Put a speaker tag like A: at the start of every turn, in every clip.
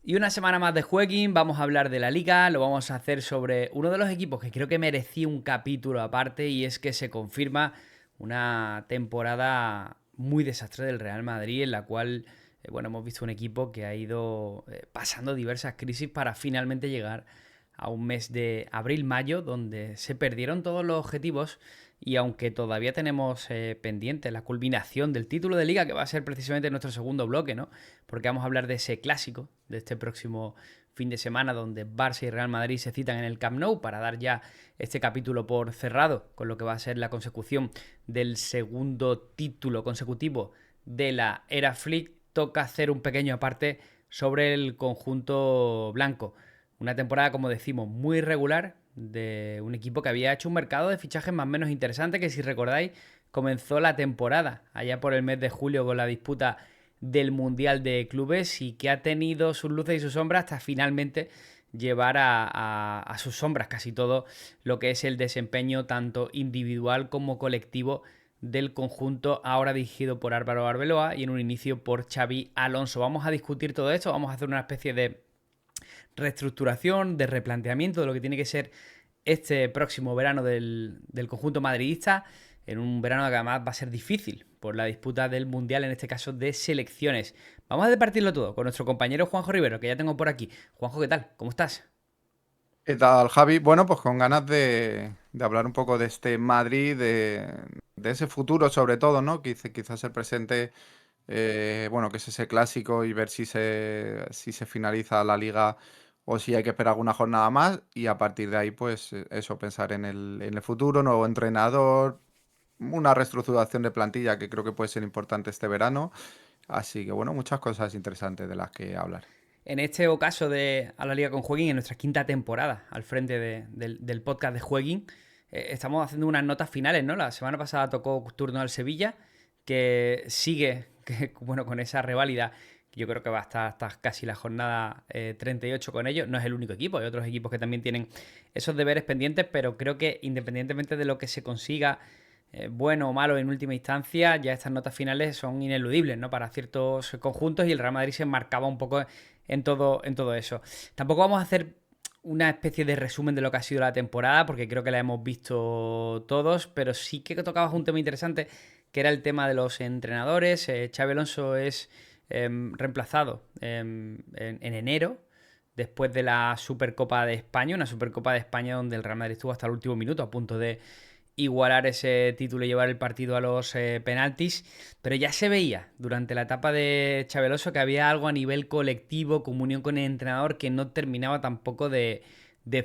A: Y una semana más de Jueguin, vamos a hablar de la liga, lo vamos a hacer sobre uno de los equipos que creo que merecía un capítulo aparte y es que se confirma una temporada muy desastre del Real Madrid en la cual, bueno, hemos visto un equipo que ha ido pasando diversas crisis para finalmente llegar a un mes de abril-mayo donde se perdieron todos los objetivos y aunque todavía tenemos pendiente la culminación del título de liga, que va a ser precisamente nuestro segundo bloque, ¿no? Porque vamos a hablar de ese clásico de este próximo fin de semana donde Barça y Real Madrid se citan en el Camp Nou para dar ya este capítulo por cerrado con lo que va a ser la consecución del segundo título consecutivo de la era Flick. Toca hacer un pequeño aparte sobre el conjunto blanco. Una temporada, como decimos, muy irregular de un equipo que había hecho un mercado de fichajes más o menos interesante, que si recordáis comenzó la temporada allá por el mes de julio con la disputa del Mundial de Clubes y que ha tenido sus luces y sus sombras hasta finalmente llevar a sus sombras casi todo lo que es el desempeño tanto individual como colectivo del conjunto ahora dirigido por Álvaro Arbeloa y en un inicio por Xavi Alonso. Vamos a discutir todo esto, vamos a hacer una especie de reestructuración, de replanteamiento de lo que tiene que ser este próximo verano del conjunto madridista, en un verano que además va a ser difícil por la disputa del Mundial, en este caso de selecciones. Vamos a departirlo todo con nuestro compañero Juanjo Rivero, que ya tengo por aquí. Juanjo, ¿qué tal? ¿Cómo estás?
B: ¿Qué tal, Javi? Bueno, pues con ganas de hablar un poco de este Madrid, de ese futuro sobre todo, ¿no? Quizás el presente, bueno, que es ese clásico y ver si se finaliza la liga o si hay que esperar alguna jornada más y a partir de ahí, pues eso, pensar en el futuro, nuevo entrenador, una reestructuración de plantilla que creo que puede ser importante este verano. Así que bueno, muchas cosas interesantes de las que hablar.
A: En este caso de A la Liga con Jueguin, en nuestra quinta temporada al frente del podcast de Jueguin, estamos haciendo unas notas finales, ¿no? La semana pasada tocó turno al Sevilla, que sigue bueno, con esa reválida. Yo creo que va a estar hasta casi la jornada 38 con ellos. No es el único equipo, hay otros equipos que también tienen esos deberes pendientes, pero creo que independientemente de lo que se consiga, bueno o malo en última instancia, ya estas notas finales son ineludibles, ¿no? Para ciertos conjuntos y el Real Madrid se marcaba un poco en todo eso. Tampoco vamos a hacer una especie de resumen de lo que ha sido la temporada, porque creo que la hemos visto todos, pero sí que tocabas un tema interesante, que era el tema de los entrenadores. Xabi Alonso es reemplazado en enero, después de la Supercopa de España, una Supercopa de España donde el Real Madrid estuvo hasta el último minuto a punto de igualar ese título y llevar el partido a los penaltis, pero ya se veía durante la etapa de Chabeloso que había algo a nivel colectivo, comunión con el entrenador, que no terminaba tampoco de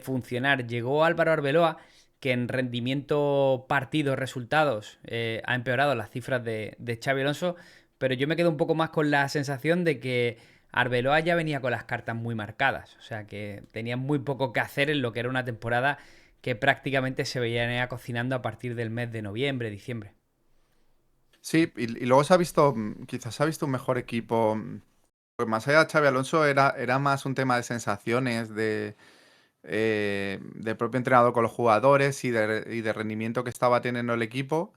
A: funcionar. Llegó Álvaro Arbeloa, que en rendimiento, partidos, resultados, ha empeorado las cifras de Xabi Alonso, pero yo me quedo un poco más con la sensación de que Arbeloa ya venía con las cartas muy marcadas, o sea que tenía muy poco que hacer en lo que era una temporada que prácticamente se veía cocinando a partir del mes de noviembre, diciembre.
B: Sí, y luego se ha visto, quizás se ha visto un mejor equipo. Pues más allá de Xabi Alonso era más un tema de sensaciones, del propio entrenador con los jugadores y de rendimiento que estaba teniendo el equipo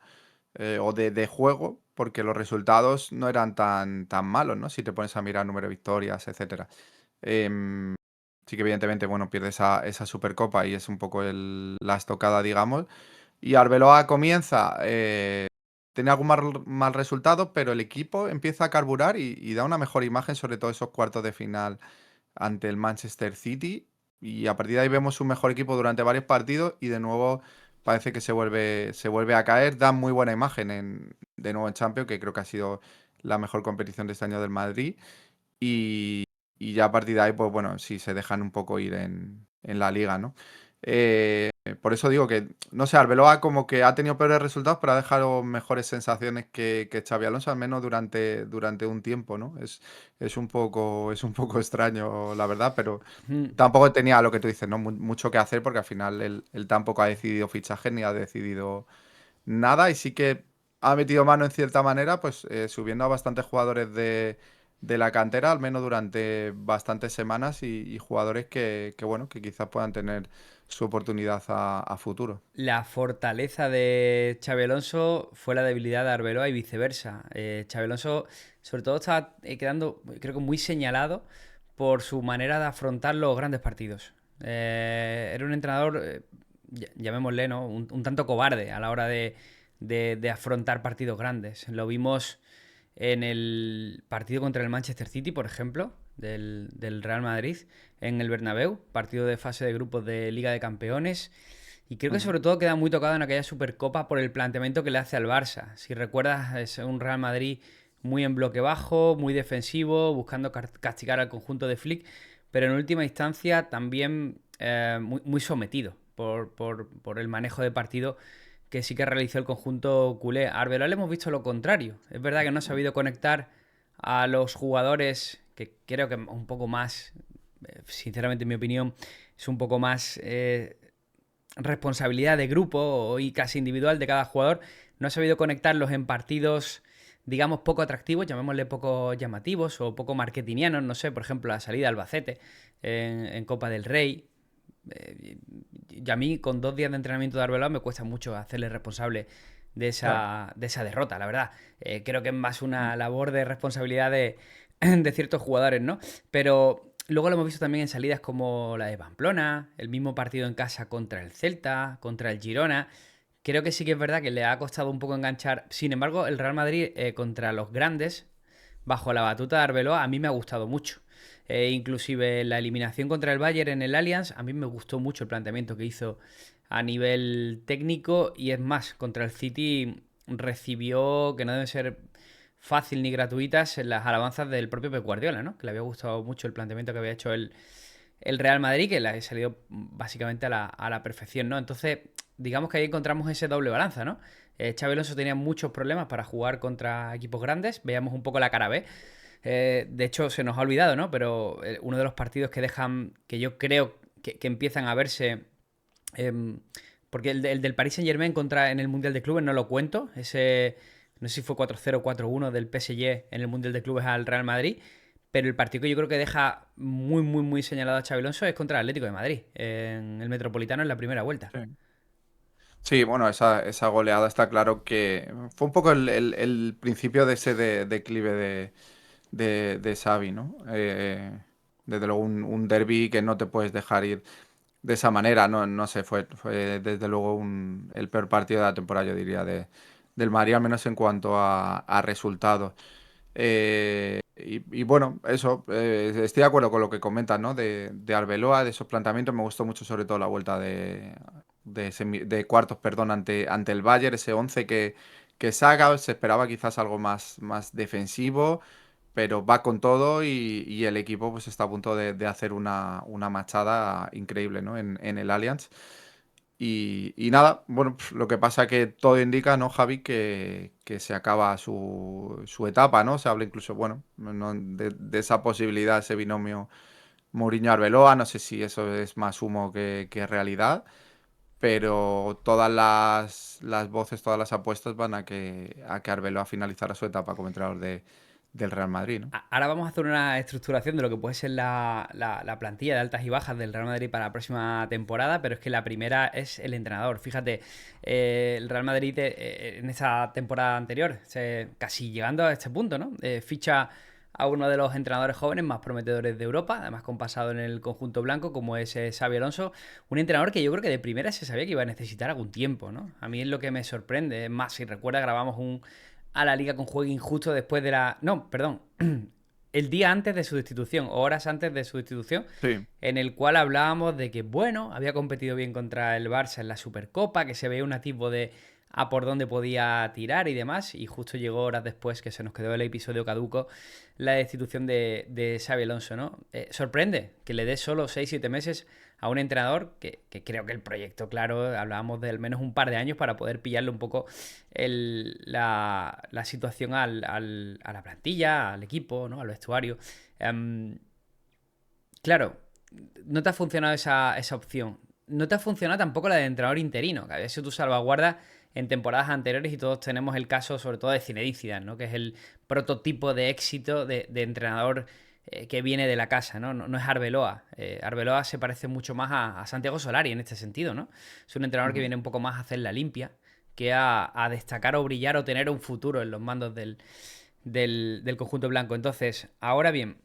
B: o de juego, porque los resultados no eran tan malos, ¿no? Si te pones a mirar número de victorias, etcétera. Em, sí que evidentemente, bueno, pierde esa Supercopa y es un poco la estocada, digamos. Y Arbeloa comienza, tiene algún mal resultado, pero el equipo empieza a carburar y da una mejor imagen, sobre todo esos cuartos de final ante el Manchester City. Y a partir de ahí vemos un mejor equipo durante varios partidos y de nuevo parece que se vuelve a caer. Da muy buena imagen de nuevo en Champions, que creo que ha sido la mejor competición de este año del Madrid. Y, y ya a partir de ahí, pues bueno, sí se dejan un poco ir en la liga, ¿no? Por eso digo que, no sé, Arbeloa como que ha tenido peores resultados, pero ha dejado mejores sensaciones que Xabi Alonso, al menos durante un tiempo, ¿no? Es un poco extraño, la verdad, pero
A: Mm.
B: tampoco tenía lo que tú dices, ¿no? Mucho que hacer porque al final él tampoco ha decidido fichaje ni ha decidido nada y sí que ha metido mano en cierta manera, pues subiendo a bastantes jugadores de la cantera, al menos durante bastantes semanas y jugadores bueno, que quizás puedan tener su oportunidad a futuro.
A: La fortaleza de Xabi Alonso fue la debilidad de Arbeloa y viceversa. Xabi Alonso, sobre todo, estaba quedando, creo que muy señalado por su manera de afrontar los grandes partidos. Era un entrenador, llamémosle, ¿no? Un tanto cobarde a la hora de afrontar partidos grandes. Lo vimos en el partido contra el Manchester City, por ejemplo, del Real Madrid, en el Bernabéu, partido de fase de grupos de Liga de Campeones. Y creo que
B: Ujú.
A: sobre todo queda muy tocado en aquella Supercopa por el planteamiento que le hace al Barça. Si recuerdas, es un Real Madrid muy en bloque bajo, muy defensivo, buscando castigar al conjunto de Flick, pero en última instancia también muy sometido por el manejo de partido que sí que realizó el conjunto culé. A Arbeloa le hemos visto lo contrario. Es verdad que no ha sabido conectar a los jugadores, que creo que un poco más, sinceramente en mi opinión, es un poco más responsabilidad de grupo y casi individual de cada jugador. No ha sabido conectarlos en partidos, digamos, poco atractivos, llamémosle poco llamativos o poco marketingianos, no sé, por ejemplo, la salida al Albacete en Copa del Rey. Y a mí, con 2 días de entrenamiento de Arbeloa, me cuesta mucho hacerle responsable de
B: Claro.
A: esa derrota, la verdad. Creo que es más una labor de responsabilidad de ciertos jugadores, ¿no? Pero luego lo hemos visto también en salidas como la de Pamplona, el mismo partido en casa contra el Celta, contra el Girona. Creo que sí que es verdad que le ha costado un poco enganchar. Sin embargo, el Real Madrid contra los grandes, bajo la batuta de Arbeloa, a mí me ha gustado mucho. Inclusive la eliminación contra el Bayern en el Allianz, a mí me gustó mucho el planteamiento que hizo a nivel técnico y es más, contra el City recibió, que no deben ser fácil ni gratuitas, las alabanzas del propio Pep Guardiola, ¿no? Que le había gustado mucho el planteamiento que había hecho el Real Madrid, que le ha salido básicamente a la perfección, ¿no? Entonces, digamos que ahí encontramos ese doble balanza, ¿no? Xabi Alonso tenía muchos problemas para jugar contra equipos grandes, veíamos un poco la cara B. De hecho, se nos ha olvidado, ¿no? Pero uno de los partidos que dejan, que yo creo que empiezan a verse, porque el del Paris Saint-Germain contra en el Mundial de Clubes no lo cuento, ese, no sé si fue 4-0 4-1 del PSG en el Mundial de Clubes al Real Madrid, pero el partido que yo creo que deja muy señalado a Xabi Alonso es contra el Atlético de Madrid, en el Metropolitano en la primera vuelta.
B: Sí. Sí, bueno, esa goleada está claro que fue un poco el principio de ese declive de Xavi, ¿no? Desde luego un derbi que no te puedes dejar ir de esa manera, no, no sé, fue desde luego el peor partido de la temporada, yo diría, del Madrid, al menos en cuanto a resultados. Y bueno, eso, estoy de acuerdo con lo que comentas, ¿no? De Arbeloa, de esos planteamientos, me gustó mucho sobre todo la vuelta de cuartos, perdón, ante el Bayern, ese 11 que saca, se esperaba quizás algo más defensivo, pero va con todo y el equipo pues está a punto de hacer una machada increíble, ¿no? En el Allianz. Y nada, bueno, lo que pasa que todo indica, ¿no, Javi? Que se acaba su etapa, ¿no? Se habla incluso, bueno, de esa posibilidad, ese binomio Mourinho-Arbeloa, no sé si eso es más humo que realidad, pero todas las voces, todas las apuestas van a que Arbeloa finalizara su etapa como entrenador del Real Madrid, ¿no?
A: Ahora vamos a hacer una estructuración de lo que puede ser la plantilla de altas y bajas del Real Madrid para la próxima temporada, pero es que la primera es el entrenador. Fíjate, el Real Madrid en esa temporada anterior, casi llegando a este punto, ¿no? Ficha a uno de los entrenadores jóvenes más prometedores de Europa, además con pasado en el conjunto blanco, como es Xabi Alonso, un entrenador que yo creo que de primera se sabía que iba a necesitar algún tiempo, ¿no? A mí es lo que me sorprende. Es más, si recuerda, grabamos a la liga con juego injusto después de la... No, perdón. El día antes de su destitución, o horas antes de su destitución,
B: Sí.
A: en el cual hablábamos de que, bueno, había competido bien contra el Barça en la Supercopa, que se veía un atisbo de a por dónde podía tirar y demás, y justo llegó horas después, que se nos quedó el episodio caduco, la destitución de Xabi Alonso, ¿no? Sorprende que le dé solo 6-7 meses a un entrenador que creo que el proyecto, claro, hablábamos de al menos un par de años para poder pillarle un poco la situación a la plantilla, al equipo, ¿no? Al vestuario. Claro, no te ha funcionado esa opción. No te ha funcionado tampoco la de entrenador interino, que había sido tu salvaguarda en temporadas anteriores y todos tenemos el caso sobre todo de Zinedine Zidane, ¿no? Que es el prototipo de éxito de entrenador que viene de la casa, ¿no? No es Arbeloa. Arbeloa se parece mucho más a Santiago Solari en este sentido, ¿no? Es un entrenador que
B: Ujú.
A: viene un poco más a hacer la limpia que a destacar o brillar o tener un futuro en los mandos del conjunto blanco. Entonces, ahora bien,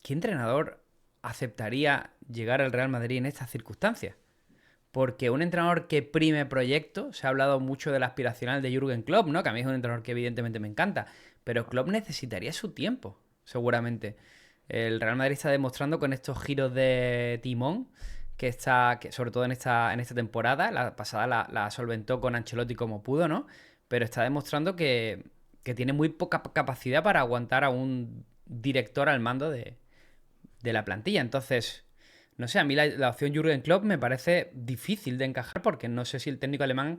A: ¿qué entrenador aceptaría llegar al Real Madrid en estas circunstancias? Porque un entrenador que prime proyecto, se ha hablado mucho del aspiracional de Jürgen Klopp, ¿no? Que a mí es un entrenador que evidentemente me encanta, pero Klopp necesitaría su tiempo, seguramente. El Real Madrid está demostrando con estos giros de timón que sobre todo en esta temporada, la pasada la solventó con Ancelotti como pudo, ¿no? Pero está demostrando que tiene muy poca capacidad para aguantar a un director al mando de la plantilla. Entonces, no sé, a mí la opción Jürgen Klopp me parece difícil de encajar porque no sé si el técnico alemán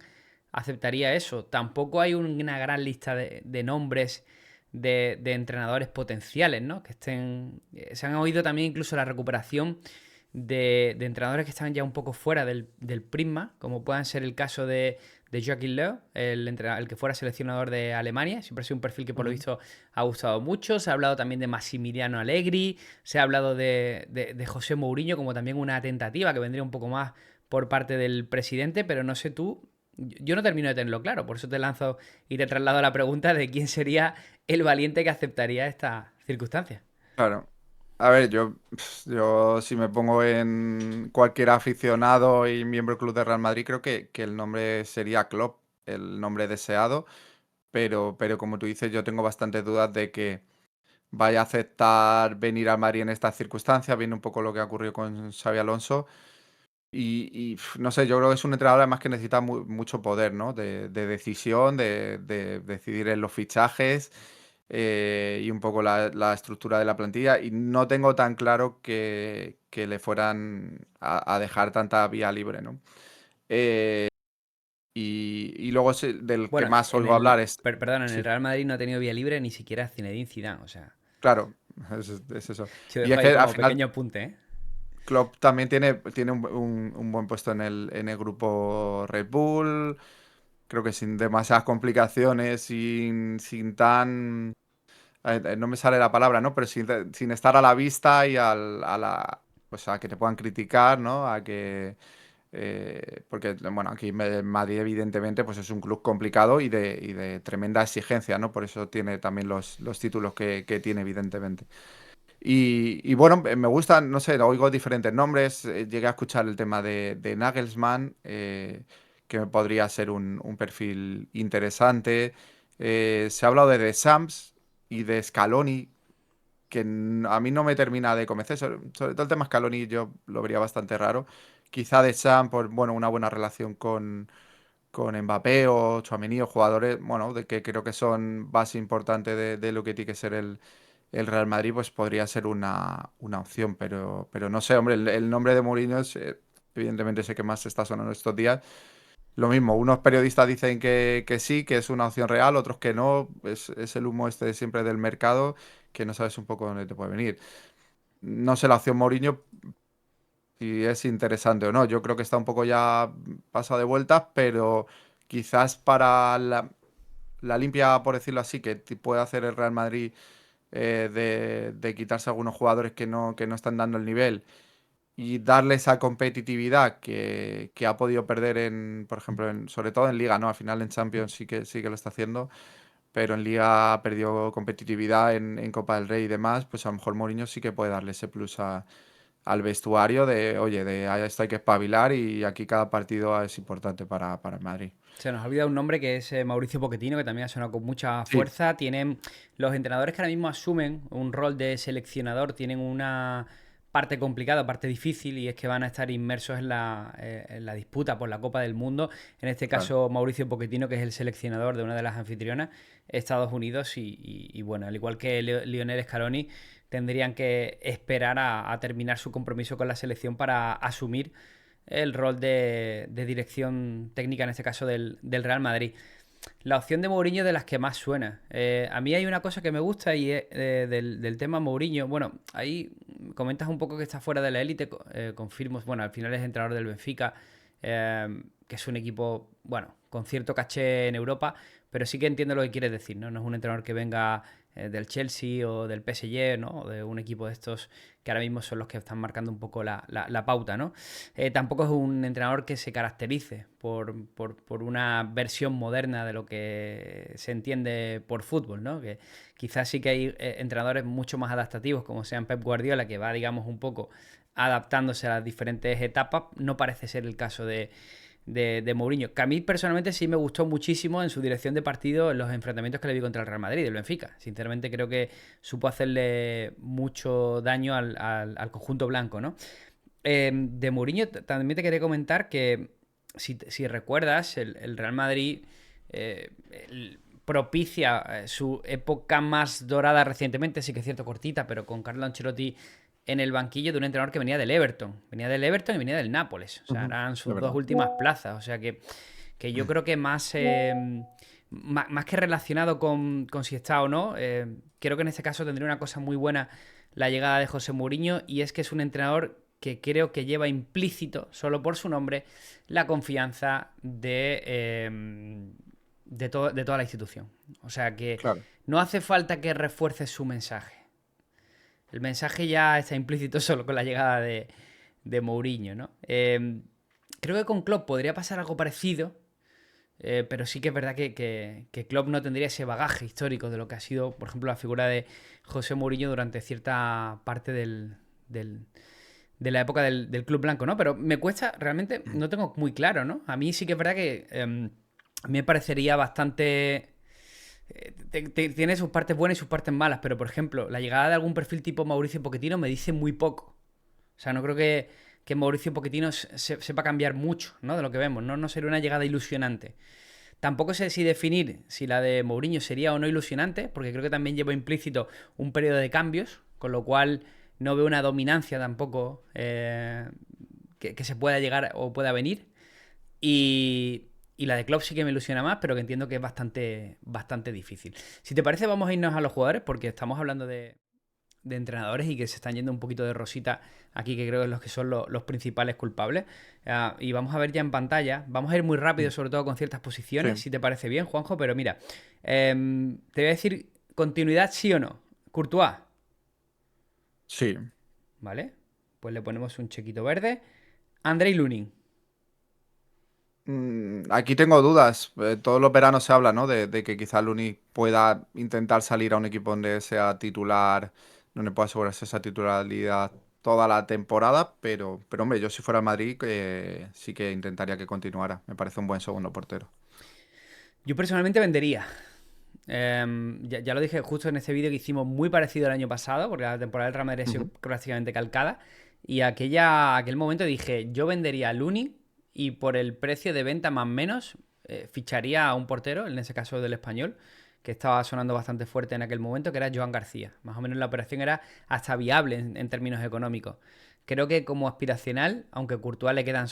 A: aceptaría eso. Tampoco hay una gran lista de nombres de entrenadores potenciales, ¿no? Que estén. Se han oído también incluso la recuperación de entrenadores que están ya un poco fuera del prisma, como puedan ser el caso de Joachim Löw, el que fuera seleccionador de Alemania. Siempre ha sido un perfil que por lo
B: Ujú.
A: visto ha gustado mucho. Se ha hablado también de Massimiliano Allegri, se ha hablado de José Mourinho como también una tentativa que vendría un poco más por parte del presidente, pero no sé tú, yo no termino de tenerlo claro, por eso te lanzo y te traslado la pregunta de quién sería el valiente que aceptaría esta circunstancia.
B: Claro. A ver, yo si me pongo en cualquier aficionado y miembro del Club de Real Madrid, creo que el nombre sería Klopp, el nombre deseado, pero como tú dices, yo tengo bastantes dudas de que vaya a aceptar venir al Madrid en estas circunstancias, viendo un poco lo que ha ocurrido con Xabi Alonso. No sé, yo creo que es un entrenador además que necesita mucho poder, ¿no? De decisión, de decidir en los fichajes y un poco la estructura de la plantilla. Y no tengo tan claro que le fueran a dejar tanta vía libre, ¿no? Eh, y luego del que
A: Bueno,
B: más oigo hablar es,
A: perdón, en el
B: sí,
A: Real Madrid no ha tenido vía libre ni siquiera Zinedine Zidane, o sea,
B: claro, es eso.
A: te
B: Y
A: dejo
B: es
A: ahí
B: que al
A: como
B: final
A: pequeño apunte, ¿eh?
B: Klopp también tiene un buen puesto en el grupo Red Bull. Creo que sin demasiadas complicaciones, sin tan... no me sale la palabra, ¿no? Pero sin estar a la vista y pues a que te puedan criticar, ¿no? A que... porque, bueno, aquí en Madrid evidentemente pues es un club complicado y de tremenda exigencia, ¿no? Por eso tiene también los títulos que tiene, evidentemente. Y bueno, me gustan, no sé, oigo diferentes nombres. Llegué a escuchar el tema de Nagelsmann, que me podría ser un perfil interesante. Se ha hablado de Sams y de Scaloni, que a mí no me termina de convencer. Sobre todo el tema Scaloni yo lo vería bastante raro. Quizá de Sam por, bueno, una buena relación con Mbappé o Tchouaméni o jugadores, bueno, de que creo que son base importante de lo que tiene que ser el Real Madrid, pues podría ser una opción, pero no sé, hombre, el nombre de Mourinho es, evidentemente sé que más está sonando estos días. Lo mismo, unos periodistas dicen que sí, que es una opción real, otros que no, es el humo este siempre del mercado, que no sabes un poco dónde te puede venir. No sé la opción Mourinho si es interesante o no, yo creo que está un poco ya pasado de vueltas, pero quizás para la limpia, por decirlo así, que puede hacer el Real Madrid de quitarse algunos jugadores que no están dando el nivel y darle esa competitividad que ha podido perder por ejemplo, sobre todo en Liga, ¿no? Al final en Champions sí que lo está haciendo, pero en Liga perdió competitividad en Copa del Rey y demás, pues a lo mejor Mourinho sí que puede darle ese plus al vestuario de, oye, a esto hay que espabilar y aquí cada partido es importante para el Madrid.
A: Se nos ha olvidado un nombre que es Mauricio Pochettino, que también ha sonado con mucha
B: Sí,
A: fuerza. Tienen los entrenadores que ahora mismo asumen un rol de seleccionador, tienen una parte complicada, parte difícil, y es que van a estar inmersos en la disputa por la Copa del Mundo. En este
B: claro.
A: caso, Mauricio Pochettino, que es el seleccionador de una de las anfitrionas, Estados Unidos, y bueno, al igual que Lionel Scaloni, tendrían que esperar a terminar su compromiso con la selección para asumir el rol de dirección técnica, en este caso del Real Madrid. La opción de Mourinho es de las que más suena. A mí hay una cosa que me gusta y es del tema Mourinho. Bueno, ahí comentas un poco que está fuera de la élite. Confirmo, bueno, al final es entrenador del Benfica, que es un equipo, bueno, con cierto caché en Europa, pero sí que entiendo lo que quieres decir, ¿no? No es un entrenador que venga del Chelsea o del PSG, ¿no? O de un equipo de estos que ahora mismo son los que están marcando un poco la pauta, ¿no? Tampoco es un entrenador que se caracterice por una versión moderna de lo que se entiende por fútbol, ¿no? Que quizás sí que hay entrenadores mucho más adaptativos, como sean Pep Guardiola, que va, digamos, un poco adaptándose a las diferentes etapas. No parece ser el caso de Mourinho, que a mí personalmente sí me gustó muchísimo en su dirección de partido en los enfrentamientos que le vi contra el Real Madrid, el Benfica. Sinceramente creo que supo hacerle mucho daño al conjunto blanco, ¿no? De Mourinho también te quería comentar que si recuerdas, el Real Madrid propicia su época más dorada recientemente, sí que es cierto, cortita, pero con Carlo Ancelotti en el banquillo de un entrenador que venía del Everton. Venía del Everton y venía del Nápoles. O sea,
B: Ujú,
A: eran
B: de
A: sus dos
B: verdad.
A: últimas plazas. O sea que yo creo que más que relacionado con si está o no, creo que en este caso tendría una cosa muy buena la llegada de José Mourinho, y es que es un entrenador que creo que lleva implícito, solo por su nombre, la confianza de toda la institución. O sea que
B: Claro.
A: no hace falta que refuerce su mensaje. El mensaje ya está implícito solo con la llegada de Mourinho, ¿no? Creo que con Klopp podría pasar algo parecido, pero sí que es verdad que Klopp no tendría ese bagaje histórico de lo que ha sido, por ejemplo, la figura de José Mourinho durante cierta parte de la época del Club Blanco, ¿no? Pero me cuesta, realmente no tengo muy claro, ¿no? A mí sí que es verdad que a mí me parecería bastante... tiene sus partes buenas y sus partes malas, pero por ejemplo, la llegada de algún perfil tipo Mauricio Pochettino me dice muy poco. O sea, no creo que Mauricio Pochettino sepa cambiar mucho, ¿no? De lo que vemos, ¿no? No sería una llegada ilusionante. Tampoco sé si definir si la de Mourinho sería o no ilusionante, porque creo que también lleva implícito un periodo de cambios, con lo cual no veo una dominancia tampoco que se pueda llegar o pueda venir. Y la de Klopp sí que me ilusiona más, pero que entiendo que es bastante difícil. Si te parece, vamos a irnos a los jugadores, porque estamos hablando de entrenadores y que se están yendo un poquito de rosita aquí, que creo que es los que son los principales culpables. Y vamos a ver ya en pantalla. Vamos a ir muy rápido,
B: Mm,
A: sobre todo con ciertas
B: sí,
A: posiciones, si te parece bien, Juanjo. Pero mira, te voy a decir continuidad sí o no. Courtois,
B: sí.
A: ¿vale? Pues le ponemos un chequito verde. Andrei Lunin.
B: Aquí tengo dudas. Todos los veranos se habla, ¿no? De que quizá Luni pueda intentar salir a un equipo donde sea titular, donde pueda asegurarse esa titularidad toda la temporada, pero hombre, yo si fuera el Madrid, sí que intentaría que continuara. Me parece un buen segundo portero.
A: Yo personalmente vendería. Ya lo dije justo en este vídeo que hicimos muy parecido al año pasado, porque la temporada del Real Madrid ha sido
B: Ujú.
A: prácticamente calcada. Y aquel momento dije, yo vendería a Looney y por el precio de venta más o menos ficharía a un portero, en ese caso del Español, que estaba sonando bastante fuerte en aquel momento, que era Joan García. Más o menos la operación era hasta viable en términos económicos. Creo que como aspiracional, aunque a Courtois le quedan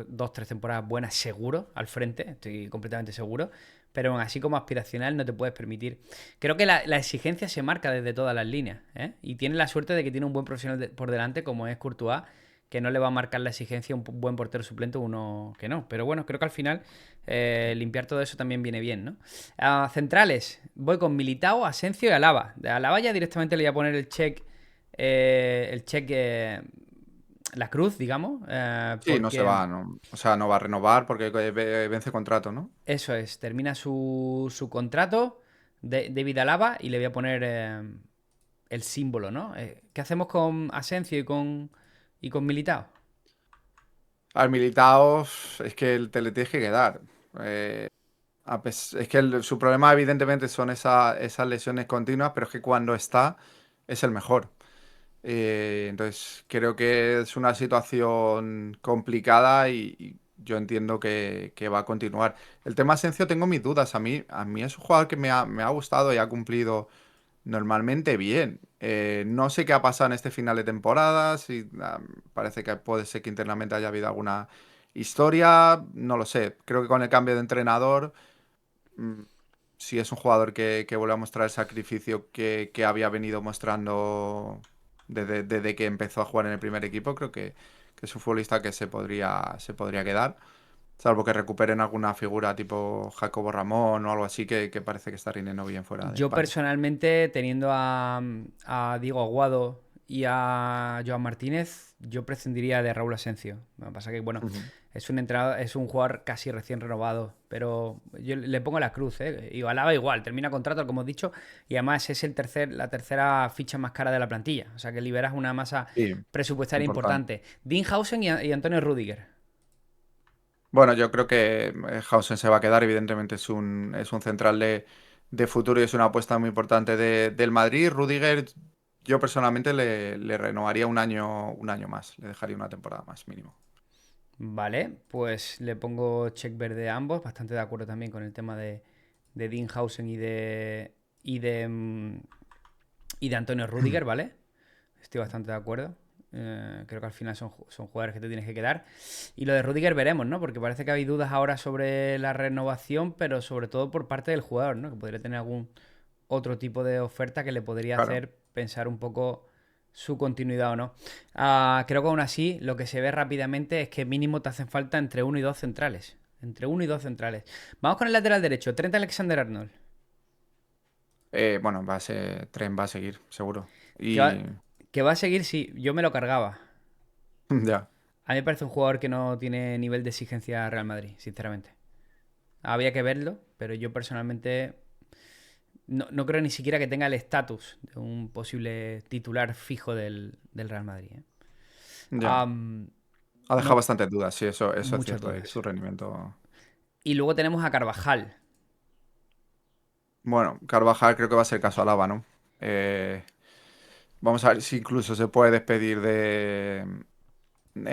A: dos, tres temporadas buenas seguro al frente, estoy completamente seguro, pero aún así como aspiracional no te puedes permitir. Creo que la exigencia se marca desde todas las líneas, ¿eh? Y tiene la suerte de que tiene un buen profesional por delante como es Courtois, que no le va a marcar la exigencia a un buen portero suplente uno que no. Pero bueno, creo que al final limpiar todo eso también viene bien, ¿no? Centrales, voy con Militao, Asencio y Alaba. De Alaba ya directamente le voy a poner el check, la cruz, digamos,
B: Sí, no se
A: porque
B: va, ¿no? O sea, no va a renovar porque vence contrato, ¿no?
A: eso es, termina su contrato de David Alaba y le voy a poner el símbolo, ¿no? ¿Qué hacemos con Asencio y con Militao?
B: Al Militao, es que te le tienes que quedar. Es que su problema evidentemente son esas lesiones continuas, pero es que cuando está es el mejor. Entonces creo que es una situación complicada y yo entiendo que va a continuar. El tema Asensio tengo mis dudas. A mí es un jugador que me ha gustado y ha cumplido normalmente bien. No sé qué ha pasado en este final de temporada, si parece que puede ser que internamente haya habido alguna historia, no lo sé. Creo que con el cambio de entrenador, mm, si es un jugador que vuelve a mostrar el sacrificio que había venido mostrando desde que empezó a jugar en el primer equipo, creo que es un futbolista que se podría quedar. Salvo que recuperen alguna figura tipo Jacobo Ramón o algo así que parece que está rindiendo bien fuera de
A: Yo
B: España.
A: personalmente, teniendo a Diego Aguado y a Joan Martínez, yo prescindiría de Raúl Asencio. Lo que pasa que, bueno,
B: Ujú.
A: es un entrenador, es un jugador casi recién renovado, pero yo le pongo la cruz, ¿eh? Y Alaba igual, termina contrato, como he dicho, y además es la tercera ficha más cara de la plantilla. O sea que liberas una masa
B: Sí,
A: presupuestaria
B: importante.
A: importante. Dinhausen y Antonio Rüdiger.
B: Bueno, yo creo que Hausen se va a quedar, evidentemente es un central de futuro y es una apuesta muy importante del Madrid. Rudiger, yo personalmente le renovaría un año más, le dejaría una temporada más mínimo.
A: Vale, pues le pongo check verde a ambos. Bastante de acuerdo también con el tema de Dinhausen y de, mm, y de Antonio Rüdiger, ¿vale? Estoy bastante de acuerdo. Creo que al final son jugadores que te tienes que quedar. Y lo de Rüdiger veremos, ¿no? Porque parece que hay dudas ahora sobre la renovación, pero sobre todo por parte del jugador, ¿no? Que podría tener algún otro tipo de oferta que le podría
B: Claro.
A: hacer pensar un poco su continuidad o no. Creo que aún así lo que se ve rápidamente es que mínimo te hacen falta entre uno y dos centrales. Entre uno y dos centrales. Vamos con el lateral derecho, Trent Alexander-Arnold.
B: Bueno, Tren va a seguir, seguro.
A: Que
B: Y
A: va, que va a seguir, sí, yo me lo cargaba.
B: ya.
A: A mí me parece un jugador que no tiene nivel de exigencia Real Madrid, sinceramente. Había que verlo, pero yo personalmente no creo ni siquiera que tenga el estatus de un posible titular fijo del Real Madrid. ¿Eh?
B: Ya.
A: Am,
B: Ha dejado
A: no,
B: bastantes dudas, sí, eso es
A: muchas
B: cierto,
A: dudas.
B: su rendimiento.
A: Y luego tenemos a Carvajal.
B: Bueno, Carvajal creo que va a ser caso Alaba, ¿no? Eh, Vamos a ver si incluso se puede despedir en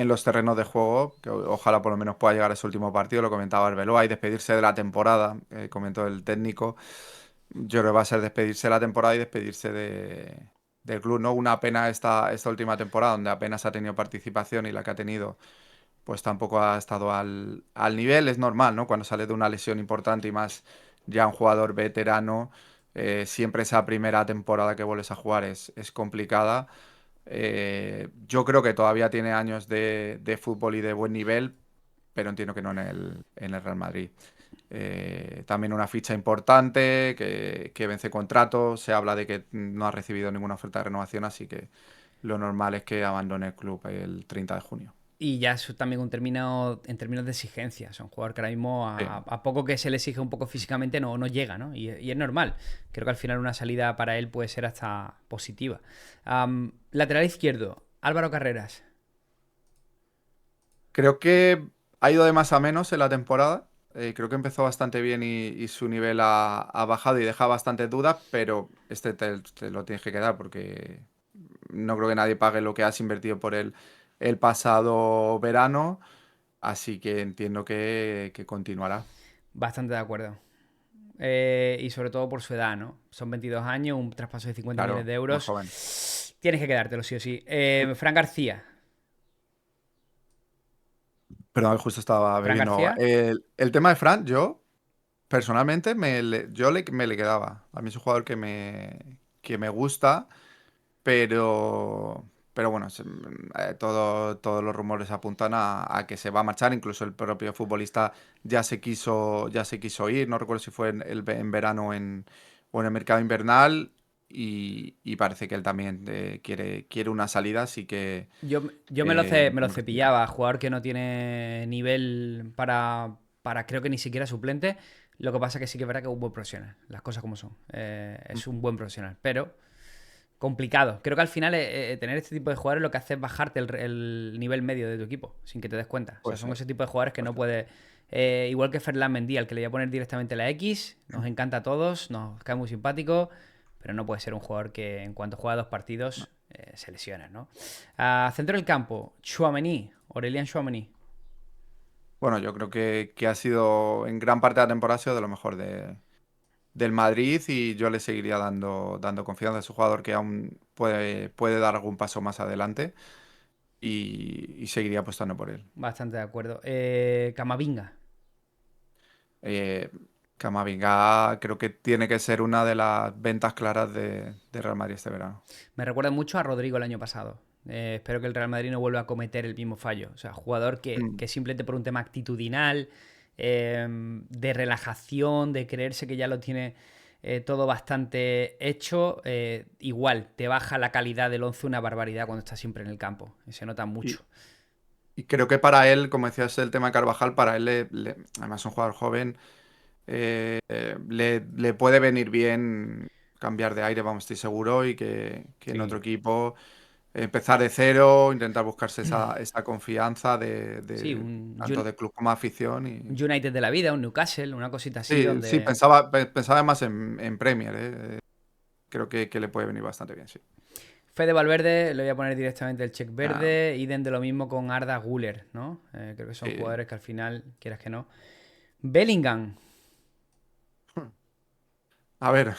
B: los terrenos de juego, que ojalá por lo menos pueda llegar a ese último partido, lo comentaba Arbeloa, y despedirse de la temporada, comentó el técnico. Yo creo que va a ser despedirse de la temporada y despedirse del club, ¿no? Una pena esta última temporada, donde apenas ha tenido participación y la que ha tenido, pues tampoco ha estado al nivel. Es normal, ¿no? Cuando sale de una lesión importante y más ya un jugador veterano, siempre esa primera temporada que vuelves a jugar es complicada. Yo creo que todavía tiene años de fútbol y de buen nivel, pero entiendo que no en el Real Madrid. También una ficha importante que vence contrato. Se habla de que no ha recibido ninguna oferta de renovación, así que lo normal es que abandone el club el 30 de junio.
A: Y ya es también un término en términos de exigencia. Es un jugador que ahora mismo,
B: Sí,
A: a poco que se le exige un poco físicamente, no llega, ¿no? Y es normal. Creo que al final una salida para él puede ser hasta positiva. Lateral izquierdo, Álvaro Carreras.
B: creo que ha ido de más a menos en la temporada. Creo que empezó bastante bien y su nivel ha bajado y deja bastantes dudas, pero este te lo tienes que quedar porque no creo que nadie pague lo que has invertido por él el pasado verano, así que entiendo que continuará.
A: Bastante de acuerdo. Y sobre todo por su edad, ¿no? Son 22 años, un traspaso de 50 millones
B: Claro,
A: de
B: muy
A: euros.
B: joven.
A: Tienes que quedártelo, sí o sí. Fran García.
B: Perdón, justo estaba
A: Fran
B: bebiendo agua.
A: García,
B: El tema de Fran, yo personalmente me le quedaba. A mí es un jugador que me gusta. Pero bueno, todos los rumores apuntan a que se va a marchar. Incluso el propio futbolista ya se quiso ir. No recuerdo si fue en verano o en el mercado invernal. Y parece que él también quiere una salida, así que
A: yo me lo
B: no recibirá.
A: cepillaba. Jugador que no tiene nivel para creo que ni siquiera suplente. Lo que pasa que sí que es verdad que es un buen profesional. Las cosas como son. Es un buen profesional. Pero complicado. Creo que al final tener este tipo de jugadores lo que hace es bajarte el nivel medio de tu equipo, sin que te des cuenta. O sea,
B: Puede
A: son
B: ser,
A: ese tipo de jugadores que
B: puede
A: no
B: ser.
A: puede. Igual que Ferland Mendy, al que le voy a poner directamente la X, nos encanta a todos, nos cae muy simpático, pero no puede ser un jugador que en cuanto juega dos
B: No.
A: partidos se lesiona, ¿no? Centro del campo, Chouameni, Aurelien Chouameni.
B: Bueno, yo creo que ha sido en gran parte de la temporada ha sido de lo mejor del Madrid y yo le seguiría dando confianza. Es un jugador que aún puede dar algún paso más adelante y seguiría apostando por él.
A: Bastante de acuerdo. Camavinga.
B: Eh, Camavinga creo que tiene que ser una de las ventas claras de Real Madrid este verano.
A: Me recuerda mucho a Rodrigo el año pasado. Espero que el Real Madrid no vuelva a cometer el mismo fallo. O sea, jugador
B: Mm.
A: que simplemente por un tema actitudinal, de relajación, de creerse que ya lo tiene todo bastante hecho, igual te baja la calidad del once una barbaridad cuando está siempre en el campo. Y se nota
B: Y,
A: mucho.
B: y creo que para él, como decías el tema de Carvajal, para él, además es un jugador joven, le puede venir bien cambiar de aire, vamos, estoy seguro, y que en otro
A: Sí.
B: equipo empezar de cero, intentar buscarse esa confianza
A: Sí,
B: tanto de club como afición.
A: un United de la vida, un Newcastle, una cosita así
B: Sí, sí,
A: donde...
B: pensaba más en Premier, ¿eh? Creo que le puede venir bastante bien, sí.
A: Fede Valverde, le voy a poner directamente el check
B: Ah,
A: verde. Idem de lo mismo con Arda Güler, ¿no? Creo que son
B: sí.
A: jugadores que al final, quieras que no. Bellingham.
B: A ver,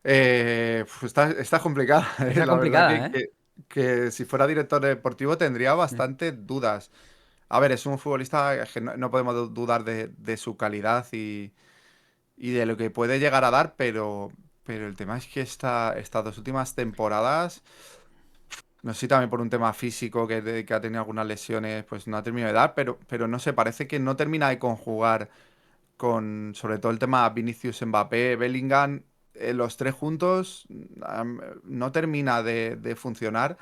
B: está complicada.
A: Está
B: La verdad
A: complicada, ¿eh?
B: que si fuera director deportivo tendría bastante dudas. A ver, es un futbolista que no podemos dudar de su calidad y de lo que puede llegar a dar, pero el tema es que estas 2 últimas temporadas, no sé si también por un tema físico que ha tenido algunas lesiones, pues no ha terminado de dar, pero no sé, parece que no termina de conjugar con sobre todo el tema Vinicius, Mbappé, Bellingham, los tres juntos, no termina de funcionar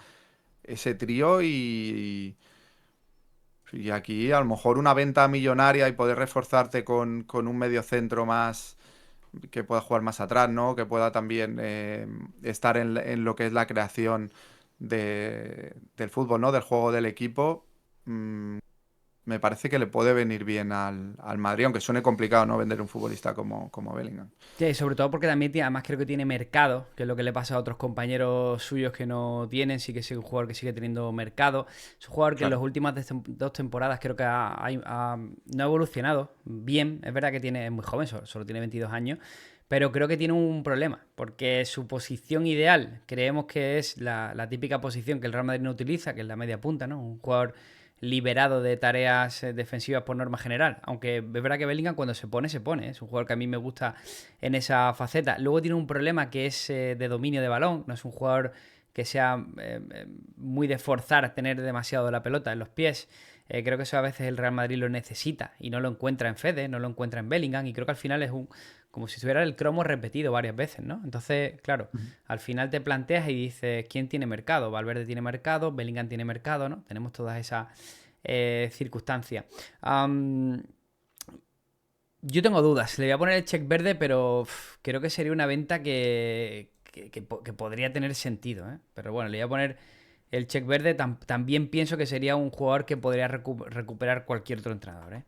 B: ese trío y aquí a lo mejor una venta millonaria y poder reforzarte con un medio centro más que pueda jugar más atrás, ¿no? Que pueda también estar en lo que es la creación del fútbol, ¿no? Del juego del equipo. mm, Me parece que le puede venir bien al Madrid, aunque suene complicado, ¿no? Vender un futbolista como Bellingham.
A: Sí, sobre todo porque también además creo que tiene mercado, que es lo que le pasa a otros compañeros suyos que no tienen, sí que es un jugador que sigue teniendo mercado. Es un jugador que en las
B: Claro.
A: últimas 2 temporadas creo que no ha evolucionado bien. Es verdad que es muy joven, solo tiene 22 años, pero creo que tiene un problema, porque su posición ideal creemos que es la típica posición que el Real Madrid no utiliza, que es la media punta, ¿no? Un jugador liberado de tareas defensivas por norma general. Aunque es verdad que Bellingham cuando se pone, se pone. Es un jugador que a mí me gusta en esa faceta. Luego tiene un problema que es de dominio de balón. No es un jugador que sea muy de forzar tener demasiado la pelota en los pies. Creo que eso a veces el Real Madrid lo necesita y no lo encuentra en Fede, no lo encuentra en Bellingham y creo que al final es como si estuviera el cromo repetido varias veces, ¿no? Entonces, claro,
B: Ujú.
A: al final te planteas y dices, ¿quién tiene mercado? Valverde tiene mercado, Bellingham tiene mercado, ¿no? Tenemos todas esas circunstancias. Um, yo tengo dudas, le voy a poner el check verde, pero creo que sería una venta que podría tener sentido, ¿eh? Pero bueno, le voy a poner el check verde. También pienso que sería un jugador que podría recuperar cualquier otro entrenador, ¿eh?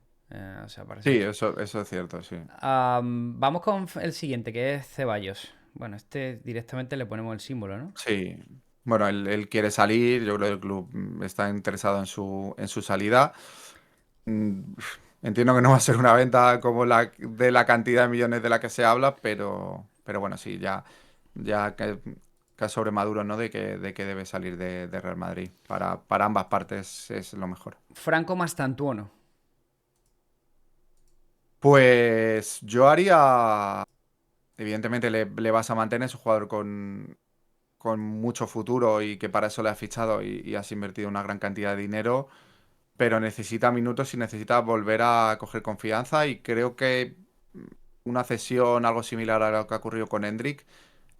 A: O sea, para
B: Sí,
A: ser...
B: eso es cierto, sí.
A: Vamos con el siguiente, que es Ceballos. Bueno, este directamente le ponemos el símbolo, ¿no?
B: Sí. Bueno, él quiere salir, yo creo que el club está interesado en su salida. Mm, Entiendo que no va a ser una venta como de la cantidad de millones de la que se habla, pero bueno, sí, ya que sobre Maduro, ¿no? De que debe salir de Real Madrid. Para ambas partes es lo mejor.
A: Franco Mastantuono.
B: Pues yo haría. Evidentemente le vas a mantener, es un jugador con mucho futuro y que para eso le has fichado y has invertido una gran cantidad de dinero, pero necesita minutos y necesita volver a coger confianza y creo que una cesión, algo similar a lo que ha ocurrido con Hendrik,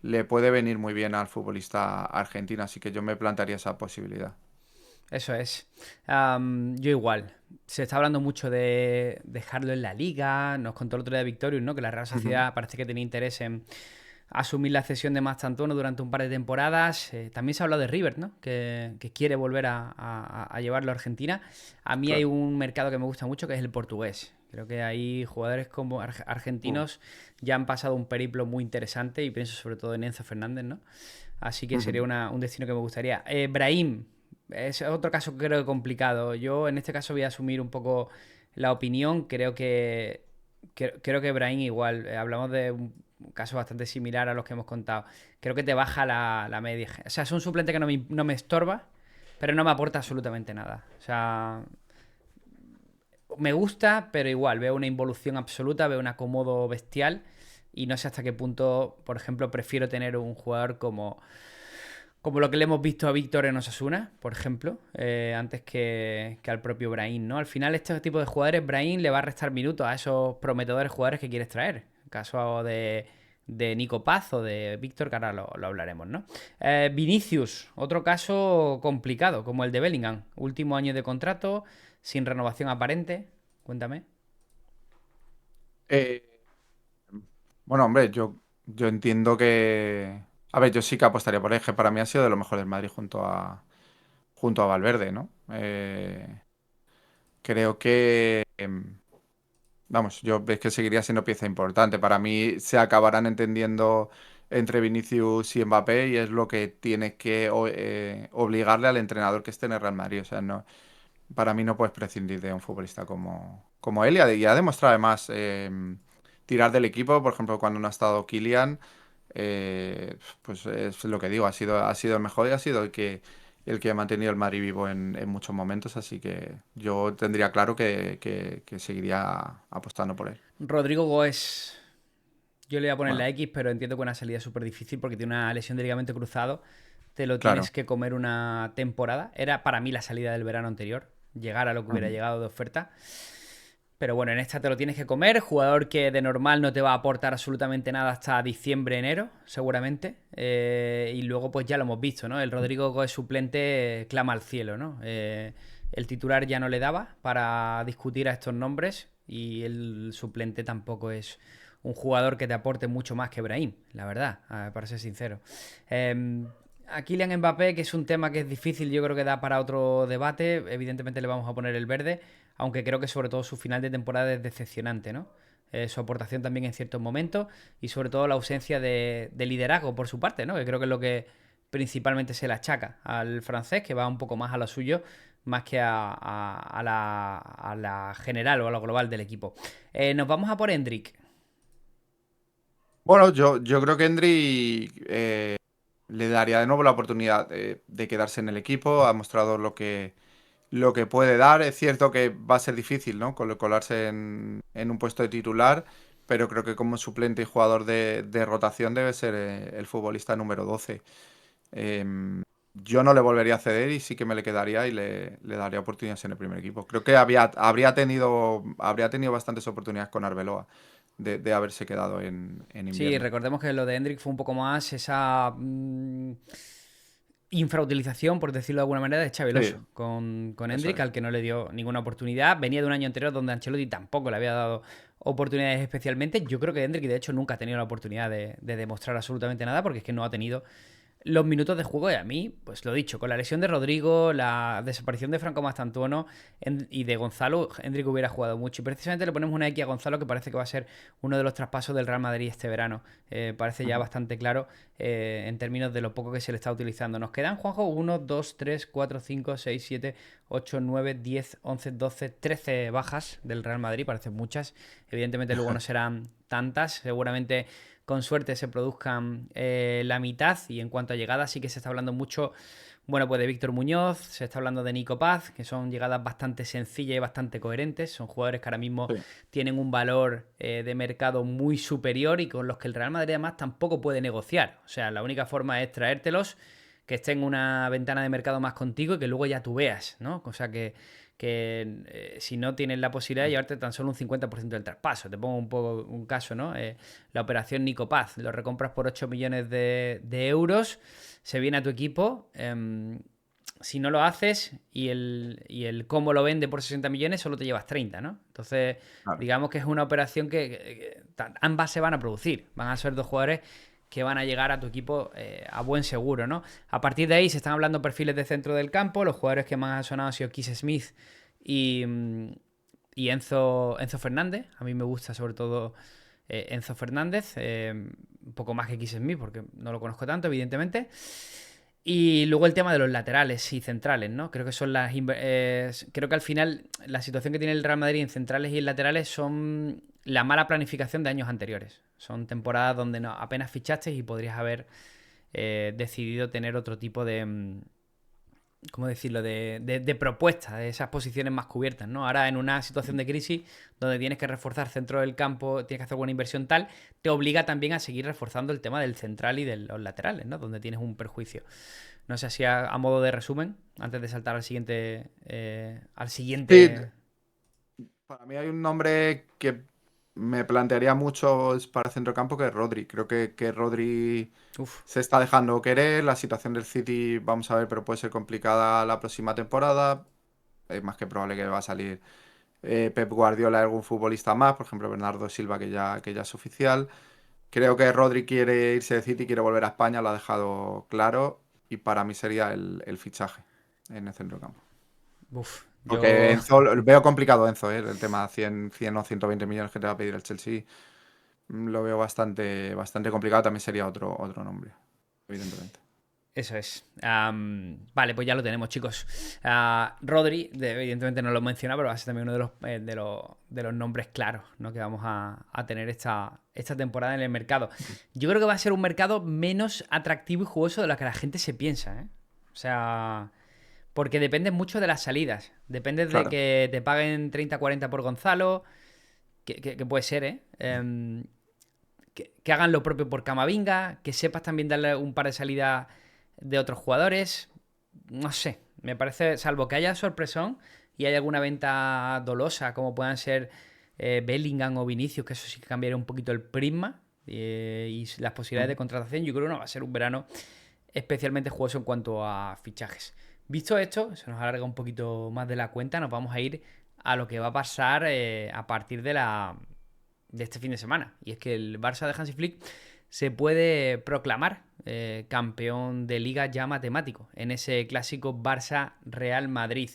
B: le puede venir muy bien al futbolista argentino, así que yo me plantearía esa posibilidad.
A: Eso es. Yo igual. Se está hablando mucho de dejarlo en la liga. Nos contó el otro día Victorious, ¿no? Que la Real
B: Ujú.
A: Sociedad parece que tenía interés en asumir la cesión de Mastantuono durante un par de temporadas. También se ha hablado de River, ¿no? Que quiere volver a llevarlo a Argentina. A mí hay
B: Claro.
A: un mercado que me gusta mucho que es el portugués. Creo que hay jugadores como
B: Uh,
A: argentinos ya han pasado un periplo muy interesante y pienso sobre todo en Enzo Fernández, ¿no? Así que sería
B: ujú.
A: un destino que me gustaría. Brahim, es otro caso que creo que complicado. Yo en este caso voy a asumir un poco la opinión. Creo que Brahim igual. Hablamos de un caso bastante similar a los que hemos contado. Creo que te baja la media. O sea, es un suplente que no me estorba, pero no me aporta absolutamente nada. O sea, me gusta, pero igual, veo una involución absoluta, veo un acomodo bestial y no sé hasta qué punto, por ejemplo, prefiero tener un jugador Como lo que le hemos visto a Víctor en Osasuna, por ejemplo, antes que al propio Brahim, ¿no? Al final, este tipo de jugadores, Brahim le va a restar minutos a esos prometedores jugadores que quieres traer. El caso de Nico Paz o de Víctor, que ahora lo hablaremos, ¿no? Vinicius, otro caso complicado, como el de Bellingham. Último año de contrato, sin renovación aparente. Cuéntame.
B: Eh, bueno, hombre, yo entiendo que... A ver, yo sí que apostaría por él, que para mí ha sido de lo mejor del Madrid junto a Valverde, ¿no? Creo que... vamos, yo ves que seguiría siendo pieza importante. Para mí se acabarán entendiendo entre Vinicius y Mbappé y es lo que tiene que obligarle al entrenador que esté en el Real Madrid. O sea, no, para mí no puedes prescindir de un futbolista como él y ha demostrado además tirar del equipo. Por ejemplo, cuando no ha estado Kylian, pues es lo que digo, ha sido el mejor y ha sido el que ha mantenido el Madrid vivo en muchos momentos. Así que yo tendría claro que seguiría apostando por él.
A: Rodrigo Goes. Yo le voy a poner la
B: Bueno,
A: X, pero entiendo que una salida es súper difícil porque tiene una lesión de ligamento cruzado. Te lo tienes
B: claro.
A: que comer una temporada. Era para mí la salida del verano anterior. Llegar a lo que hubiera
B: Ujú.
A: llegado de oferta. Pero bueno, en esta te lo tienes que comer. Jugador que de normal no te va a aportar absolutamente nada hasta diciembre, enero, seguramente. Y luego, pues ya lo hemos visto, ¿no? El Rodrigo Gómez suplente clama al cielo, ¿no? El titular ya no le daba para discutir a estos nombres. Y el suplente tampoco es un jugador que te aporte mucho más que Brahim, la verdad, para ser sincero. A Kylian Mbappé, que es un tema que es difícil, yo creo que da para otro debate. Evidentemente le vamos a poner el verde, aunque creo que sobre todo su final de temporada es decepcionante, ¿no? Su aportación también en ciertos momentos y sobre todo la ausencia de liderazgo por su parte, ¿no? Que creo que es lo que principalmente se le achaca al francés, que va un poco más a lo suyo, más que a la general o a lo global del equipo. Nos vamos a por Hendrik.
B: Bueno, yo creo que Endrick le daría de nuevo la oportunidad de quedarse en el equipo. Ha mostrado lo que puede dar. Es cierto que va a ser difícil, ¿no? Colarse en un puesto de titular, pero creo que como suplente y jugador de rotación debe ser el futbolista número 12. Em, yo no le volvería a ceder y sí que me le quedaría y le daría oportunidades en el primer equipo. Creo que habría tenido bastantes oportunidades con Arbeloa de haberse quedado en
A: Sí,
B: invierno.
A: recordemos que lo de Hendrik fue un poco más esa infrautilización, por decirlo de alguna manera, de Xabi Alonso
B: Sí,
A: con
B: eso
A: Hendrik,
B: es.
A: al que no le dio ninguna oportunidad. Venía de un año anterior donde Ancelotti tampoco le había dado oportunidades especialmente. Yo creo que Hendrik, de hecho, nunca ha tenido la oportunidad de demostrar absolutamente nada porque es que no ha tenido los minutos de juego. Y a mí, pues lo dicho, con la lesión de Rodrigo, la desaparición de Franco Mastantuono y de Gonzalo, Hendrik hubiera jugado mucho. Y precisamente le ponemos una X a Gonzalo que parece que va a ser uno de los traspasos del Real Madrid este verano. Parece ya
B: Ujú.
A: bastante claro en términos de lo poco que se le está utilizando. Nos quedan, Juanjo, 1, 2, 3, 4, 5, 6, 7, 8, 9, 10, 11, 12, 13 bajas del Real Madrid. Parecen muchas. Evidentemente luego no serán tantas. Seguramente con suerte se produzcan la mitad. Y en cuanto a llegadas, sí que se está hablando mucho, bueno, pues de Víctor Muñoz, se está hablando de Nico Paz, que son llegadas bastante sencillas y bastante coherentes. Son jugadores que ahora mismo
B: Sí,
A: tienen un valor de mercado muy superior y con los que el Real Madrid además tampoco puede negociar. O sea, la única forma es traértelos, que estén en una ventana de mercado más contigo y que luego ya tú veas, ¿no? O sea que si no tienes la posibilidad de llevarte tan solo un 50% del traspaso. Te pongo un poco un caso, ¿no? La operación Nico Paz, lo recompras por 8 millones de euros, se viene a tu equipo. Si no lo haces y el cómo lo vende por 60 millones, solo te llevas 30, ¿no? Entonces,
B: claro.
A: digamos que es una operación que ambas se van a producir. Van a ser dos jugadores que van a llegar a tu equipo a buen seguro, ¿no? A partir de ahí se están hablando perfiles de centro del campo. Los jugadores que más han sonado han sido Keith Smith y, y Enzo Fernández. A mí me gusta sobre todo Enzo Fernández, un poco más que Keith Smith porque no lo conozco tanto, evidentemente. Y luego el tema de los laterales y centrales, ¿no? Creo que son creo que al final la situación que tiene el Real Madrid en centrales y en laterales son la mala planificación de años anteriores. Son temporadas donde no, apenas fichaste y podrías haber decidido tener otro tipo de, ¿cómo decirlo?, de propuestas, de esas posiciones más cubiertas, ¿no? Ahora en una situación de crisis donde tienes que reforzar centro del campo, tienes que hacer buena inversión tal, te obliga también a seguir reforzando el tema del central y de los laterales, ¿no? Donde tienes un perjuicio. No sé si a modo de resumen, antes de saltar al siguiente. Al
B: Sí,
A: siguiente.
B: para mí hay un nombre que me plantearía mucho para centrocampo, que es Rodri. Creo que Rodri
A: Uf.
B: se está dejando querer. La situación del City, vamos a ver, pero puede ser complicada la próxima temporada. Es más que probable que va a salir Pep Guardiola, algún futbolista más, por ejemplo Bernardo Silva, que ya es oficial. Creo que Rodri quiere irse de City, quiere volver a España, lo ha dejado claro. Y para mí sería el fichaje en el centrocampo.
A: Uf.
B: Porque
A: Yo.
B: Enzo, veo complicado Enzo, el tema 100 o 120 millones que te va a pedir el Chelsea. Lo veo bastante complicado. También sería otro nombre, evidentemente.
A: Eso es. Vale, pues ya lo tenemos, chicos. Rodri, evidentemente no lo he mencionado, pero va a ser también uno de los nombres claros, ¿no? Que vamos a tener esta temporada en el mercado. Yo creo que va a ser un mercado menos atractivo y jugoso de lo que la gente se piensa, ¿eh? O sea, porque depende mucho de las salidas. Depende de
B: Claro.
A: que te paguen 30-40 por Gonzalo, que puede ser, ¿eh? Que hagan lo propio por Camavinga, que sepas también darle un par de salidas de otros jugadores. No sé, me parece, salvo que haya sorpresón y haya alguna venta dolosa, como puedan ser Bellingham o Vinicius, que eso sí que cambiaría un poquito el prisma y las posibilidades de
B: Ujú.
A: contratación. Yo creo que no va a ser un verano especialmente jugoso en cuanto a fichajes. Visto esto, se nos alarga un poquito más de la cuenta, nos vamos a ir a lo que va a pasar a partir de este fin de semana. Y es que el Barça de Hansi Flick se puede proclamar campeón de liga ya matemático en ese clásico Barça-Real Madrid.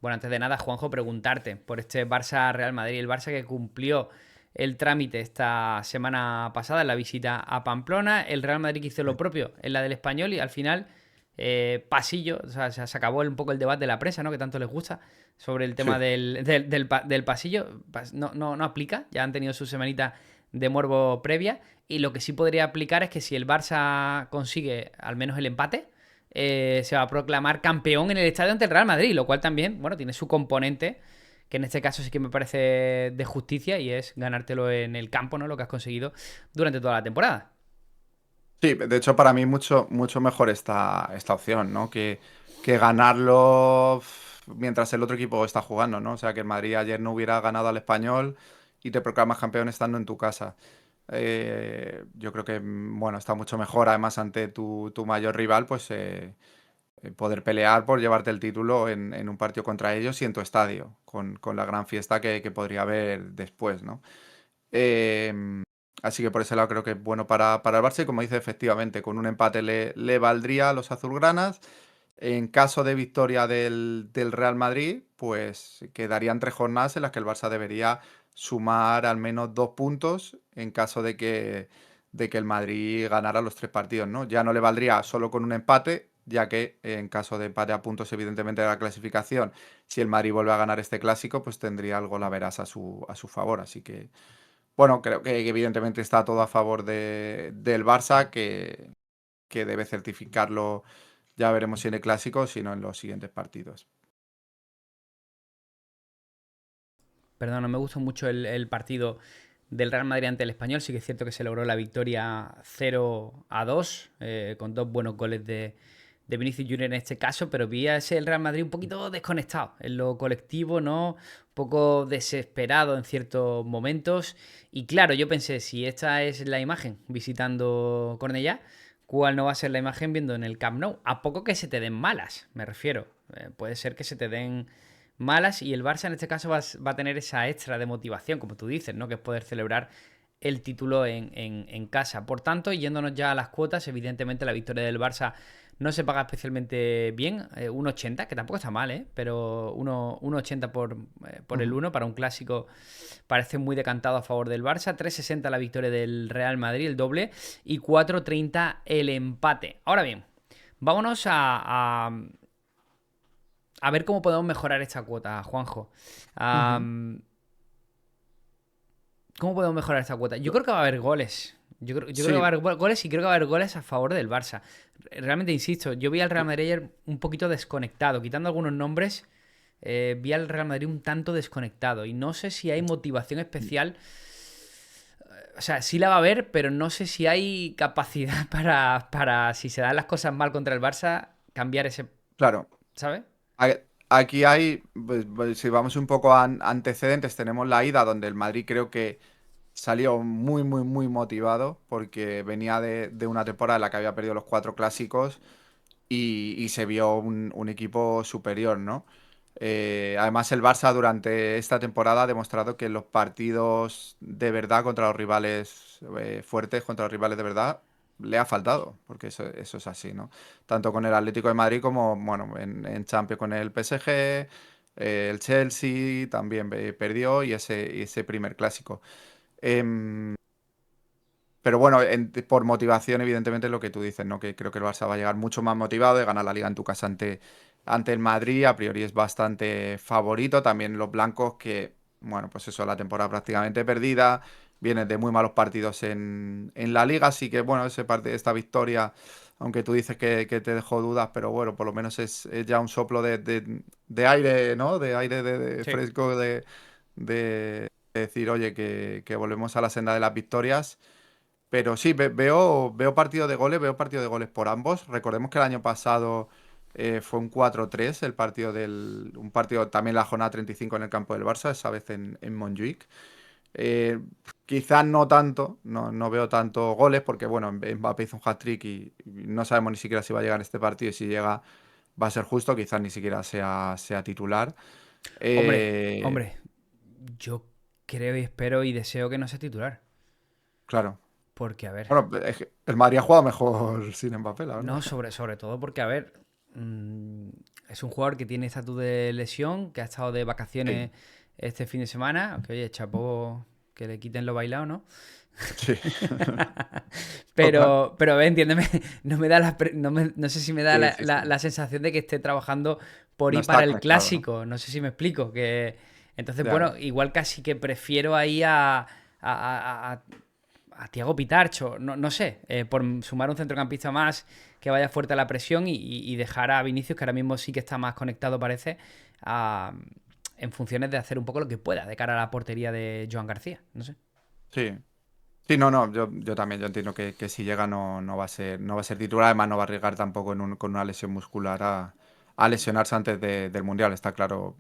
A: Bueno, antes de nada, Juanjo, preguntarte por este Barça-Real Madrid. El Barça que cumplió el trámite esta semana pasada en la visita a Pamplona. El Real Madrid que hizo lo propio en la del Español y al final pasillo, o sea, se acabó un poco el debate de la prensa, ¿no? Que tanto les gusta sobre el tema
B: Sí.
A: del pasillo. No aplica, ya han tenido su semanita de morbo previa y lo que sí podría aplicar es que si el Barça consigue al menos el empate, se va a proclamar campeón en el estadio ante el Real Madrid, lo cual también, bueno, tiene su componente, que en este caso sí que me parece de justicia y es ganártelo en el campo, ¿no? Lo que has conseguido durante toda la temporada.
B: Sí, de hecho, para mí mucho mejor esta opción, ¿no? Que ganarlo mientras el otro equipo está jugando, ¿no? O sea, que el Madrid ayer no hubiera ganado al Español y te proclamas campeón estando en tu casa. Yo creo que, bueno, está mucho mejor, además, ante tu mayor rival, pues poder pelear por llevarte el título en un partido contra ellos y en tu estadio, con la gran fiesta que podría haber después, ¿no? Em, Así que por ese lado creo que es bueno para el Barça y como dice, efectivamente, con un empate le valdría a los azulgranas. En caso de victoria del Real Madrid, pues quedarían 3 jornadas en las que el Barça debería sumar al menos 2 puntos en caso de que el Madrid ganara los 3 partidos, ¿no? Ya no le valdría solo con un empate, ya que en caso de empate a puntos, evidentemente, de la clasificación, si el Madrid vuelve a ganar este clásico, pues tendría el golaveras a su favor. Así que, bueno, creo que evidentemente está todo a favor del Barça, que debe certificarlo. Ya veremos si en el clásico, si no en los siguientes partidos.
A: Perdón, no me gustó mucho el partido del Real Madrid ante el Español. Sí que es cierto que se logró la victoria 0-2, con dos buenos goles de Vinicius Junior en este caso, pero vi a ese el Real Madrid un poquito desconectado en lo colectivo, ¿no? Un poco desesperado en ciertos momentos. Y claro, yo pensé, si esta es la imagen visitando Cornellá, ¿cuál no va a ser la imagen viendo en el Camp Nou? A poco que se te den malas, me refiero. Puede ser que se te den malas y el Barça en este caso va a tener esa extra de motivación, como tú dices, ¿no? Que es poder celebrar el título en casa. Por tanto, yéndonos ya a las cuotas, evidentemente la victoria del Barça no se paga especialmente bien, 1,80, que tampoco está mal, ¿eh? Pero 1,80 por el
B: Ujú.
A: 1 para un clásico parece muy decantado a favor del Barça, 3,60 la victoria del Real Madrid, el doble, y 4,30 el empate. Ahora bien, vámonos a ver cómo podemos mejorar esta cuota, Juanjo.
B: Ujú.
A: ¿Cómo podemos mejorar esta cuota? Yo creo que va a haber goles. Yo creo que va a
B: Sí,
A: haber goles y creo que va a haber goles a favor del Barça. Realmente insisto, yo vi al Real Madrid ayer un poquito desconectado, quitando algunos nombres, vi al Real Madrid un tanto desconectado y no sé si hay motivación especial O sea, sí la va a ver, pero no sé si hay capacidad para si se dan las cosas mal contra el Barça, cambiar ese,
B: Claro,
A: ¿sabes?
B: a- aquí hay, pues, si vamos un poco a antecedentes, tenemos la ida donde el Madrid creo que salió muy, muy, muy motivado porque venía de una temporada en la que había perdido los cuatro clásicos y se vio un equipo superior, ¿no? Además, el Barça durante esta temporada ha demostrado que en los partidos de verdad contra los rivales fuertes, contra los rivales de verdad, le ha faltado, porque eso es así, ¿no? Tanto con el Atlético de Madrid como, bueno, en Champions con el PSG, el Chelsea también perdió y ese primer clásico. Em, pero bueno, por motivación, evidentemente, es lo que tú dices, ¿no? Que creo que el Barça va a llegar mucho más motivado de ganar la Liga en tu casa ante el Madrid. A priori es bastante favorito. También los blancos que, bueno, pues eso, la temporada prácticamente perdida. Vienen de muy malos partidos en la Liga. Así que, bueno, esta victoria, aunque tú dices que te dejó dudas, pero bueno, por lo menos es ya un soplo de aire, ¿no? De aire de
A: Sí.
B: fresco de decir, oye, que volvemos a la senda de las victorias. Pero sí, veo partido de goles, veo partido de goles por ambos. Recordemos que el año pasado fue un 4-3 un partido también la jornada 35 en el campo del Barça, esa vez en Montjuic. Eh, Quizás no tanto, no veo tanto goles, porque bueno, Mbappé hizo un hat-trick y no sabemos ni siquiera si va a llegar en este partido y si llega va a ser justo, quizás ni siquiera sea titular.
A: Hombre,
B: Eh,
A: hombre, yo creo y espero y deseo que no sea titular.
B: claro.
A: Porque, a ver,
B: Bueno, es que el Madrid ha jugado mejor sin Mbappé, la verdad.
A: no, sobre todo porque, a ver, es un jugador que tiene estatus de lesión, que ha estado de
B: Sí,
A: vacaciones este fin de semana, aunque oye, chapó que le quiten lo bailado, ¿no?
B: sí. Total.
A: Pero entiéndeme, no me da no sé si me da
B: Sí, sí, sí.
A: la sensación de que esté trabajando por
B: No
A: ir para
B: está
A: el
B: conectado, ¿no?
A: clásico. No sé si me explico. Entonces,
B: Ya,
A: bueno, igual casi que prefiero ahí a Thiago Pitarcho. No sé, por sumar un centrocampista más que vaya fuerte a la presión y dejar a Vinicius, que ahora mismo sí que está más conectado, parece, a- en funciones de hacer un poco lo que pueda de cara a la portería de Joan García. No sé.
B: sí. Sí, no, yo también, yo entiendo que si llega no va a ser titular, además no va a arriesgar tampoco con una lesión muscular a lesionarse antes del Mundial, está claro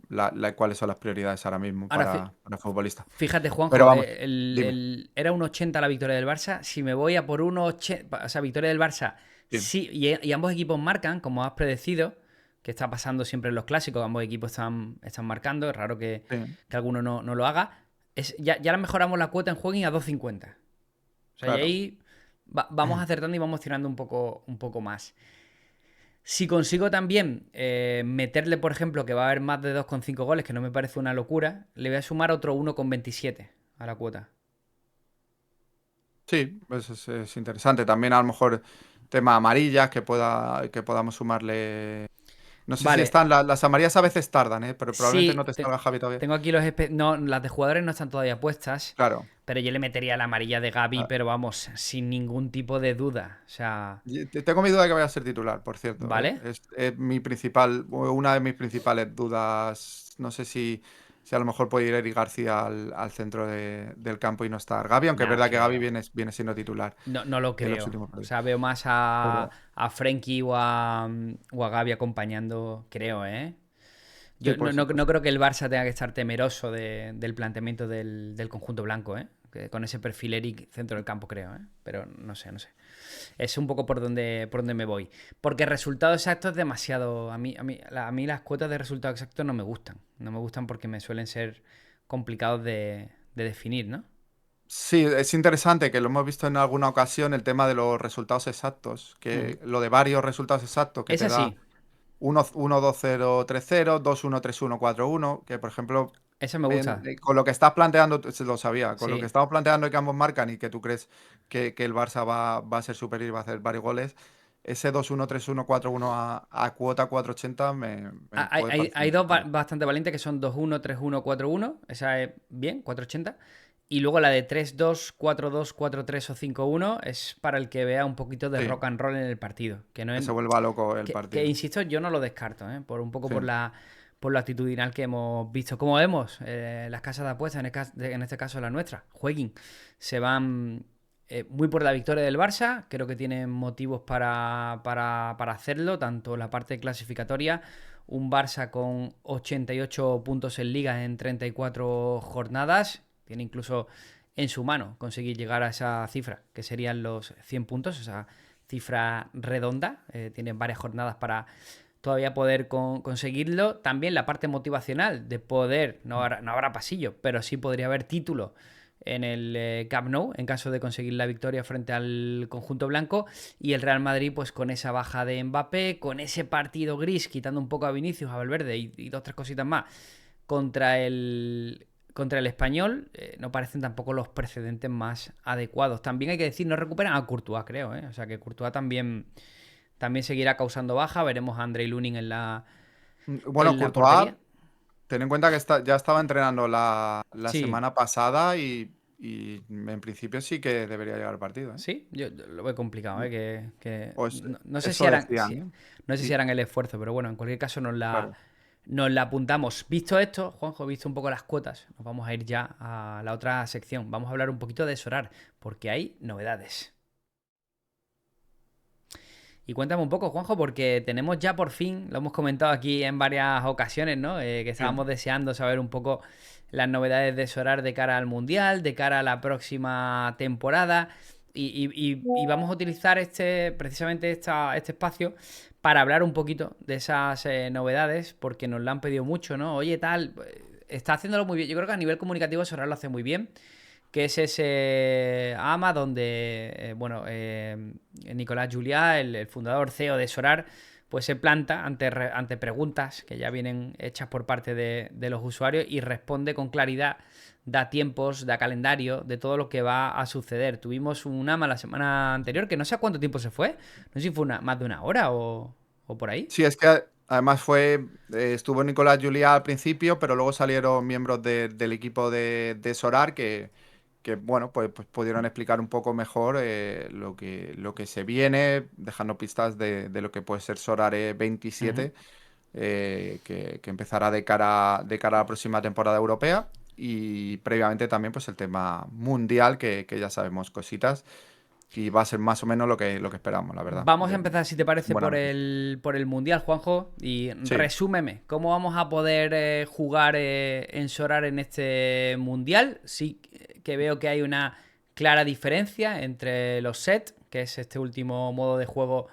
B: cuáles son las prioridades ahora mismo
A: Ahora,
B: para el futbolista.
A: fíjate,
B: Pero
A: Juanjo,
B: vamos, dime.
A: era un 80 la victoria del Barça. Si me voy a por un 80, o sea, victoria del Barça,
B: Sí,
A: sí, y ambos equipos marcan, como has predecido, que está pasando siempre en los clásicos, ambos equipos están marcando, es raro
B: sí,
A: que alguno no lo haga. Ya le mejoramos la cuota en juego a 2,50. O sea, y
B: claro.
A: ahí vamos acertando y vamos tirando un poco más. Si consigo también meterle, por ejemplo, que va a haber más de 2,5 goles, que no me parece una locura, le voy a sumar otro 1,27 a la cuota.
B: Sí, pues es interesante. También a lo mejor tema amarillas que podamos sumarle. No sé si
A: Vale,
B: están, las amarillas a veces tardan, ¿eh? Pero probablemente no
A: sí,
B: te salga Javi todavía.
A: tengo aquí no, las de jugadores no están todavía puestas,
B: Claro.
A: pero yo le metería la amarilla de Gaby,
B: Ah,
A: pero vamos, sin ningún tipo de duda. O sea,
B: Tengo mi duda de que vaya a ser titular, por cierto, ¿eh?
A: ¿vale?
B: Es una de mis principales dudas. No sé si a lo mejor puede ir Eric García al centro del campo y no estar Gavi, aunque es
A: No
B: verdad que Gavi
A: creo.
B: viene siendo titular
A: No lo
B: en los
A: creo.
B: últimos
A: O
B: partidos.
A: sea, veo más
B: Pero
A: a Frenkie o a Gaby acompañando, creo, ¿eh?
B: sí,
A: Yo
B: puede ser, puede
A: no
B: ser.
A: creo que el Barça tenga que estar temeroso del planteamiento del conjunto blanco, ¿eh? Con ese perfil Eric centro del campo, creo, ¿eh? Pero no sé. Es un poco por donde me voy. Porque resultado exacto es demasiado. A mí las cuotas de resultado exacto no me gustan. No me gustan porque me suelen ser complicados de definir, ¿no?
B: Sí, es interesante que lo hemos visto en alguna ocasión el tema de los resultados exactos,
A: Ujú.
B: que lo de varios resultados exactos que
A: Es
B: te da
A: así.
B: 1-2-0-3-0, 2-1-3-1-4-1, que por ejemplo,
A: Eso me gusta.
B: con lo que estás planteando, se lo sabía, con lo que
A: Sí.
B: estamos planteando y que ambos marcan y que tú crees que el Barça va a ser superior y va a hacer varios goles, ese 2-1-3-1-4-1 a cuota 4,80 me
A: Hay,
B: puede
A: hay-
B: parecer
A: hay dos
B: interesante.
A: bastante valientes que son 2-1, 3-1, 4-1. Esa es bien, 4,80. Y luego la de 3-2, 4-2, 4-3 o 5-1 es para el que vea un poquito de
B: Sí,
A: rock and roll en el partido. Que no
B: que
A: es,
B: se vuelva loco el
A: que
B: partido.
A: insisto, yo no lo descarto, ¿eh? Por un poco
B: Sí,
A: por lo actitudinal que hemos visto. Como vemos, las casas de apuestas, en este caso la nuestra, Jueguin, se van muy por la victoria del Barça. Creo que tienen motivos para hacerlo, tanto la parte clasificatoria, un Barça con 88 puntos en liga en 34 jornadas, tiene incluso en su mano conseguir llegar a esa cifra, que serían los 100 puntos, esa cifra redonda. Tiene varias jornadas para todavía poder conseguirlo. También la parte motivacional de poder, no habrá pasillo, pero sí podría haber título en el Camp Nou en caso de conseguir la victoria frente al conjunto blanco. Y el Real Madrid pues con esa baja de Mbappé, con ese partido gris, quitando un poco a Vinicius, a Valverde y dos, tres cositas más contra el Español, no parecen tampoco los precedentes más adecuados. También hay que decir, no recuperan a Courtois, creo, ¿eh? O sea que Courtois también seguirá causando baja. Veremos a Andrei Lunin
B: Bueno,
A: en la
B: Courtois,
A: portería.
B: ten en cuenta que ya estaba entrenando la
A: Sí,
B: semana pasada y en principio sí que debería llegar al partido, ¿eh?
A: sí, yo lo veo complicado, ¿eh? Que
B: Pues
A: no sé si
B: eso
A: harán,
B: decían, ¿eh?
A: no sé si
B: Y
A: harán el esfuerzo, pero bueno, en cualquier caso
B: claro.
A: nos la apuntamos. Visto esto, Juanjo, visto un poco las cuotas, nos vamos a ir ya a la otra sección. Vamos a hablar un poquito de Sorar, porque hay novedades. Y cuéntame un poco, Juanjo, porque tenemos ya por fin, lo hemos comentado aquí en varias ocasiones, ¿no? Que
B: Sí.
A: estábamos deseando saber un poco las novedades de Sorar de cara al Mundial, de cara a la próxima temporada. Y vamos a utilizar precisamente este espacio para hablar un poquito de esas novedades, porque nos lo han pedido mucho, ¿no? Oye, tal, está haciéndolo muy bien. Yo creo que a nivel comunicativo Sorar lo hace muy bien, que es ese AMA donde, Nicolás Juliá, el fundador CEO de Sorar, pues se planta ante preguntas que ya vienen hechas por parte de los usuarios y responde con claridad, da tiempos, da calendario de todo lo que va a suceder. Tuvimos un AMA la semana anterior, que no sé a cuánto tiempo se fue, no sé si fue más de una hora o por ahí.
B: Sí, es que además estuvo Nicolás Juliá al principio, pero luego salieron miembros del equipo de Sorar que bueno, pues pudieron explicar un poco mejor lo que se viene, dejando pistas de lo que puede ser Sorar
A: Ujú.
B: 27, que empezará de cara a la próxima temporada europea. Y previamente también pues el tema mundial, que ya sabemos cositas, y va a ser más o menos lo que esperamos, la verdad.
A: Vamos a empezar, si te parece,
B: Buena
A: por
B: noticia.
A: el Mundial, Juanjo. Y
B: Sí.
A: resúmeme, ¿cómo vamos a poder jugar en Sorar en este Mundial? Sí que veo que hay una clara diferencia entre los sets, que es este último modo de juego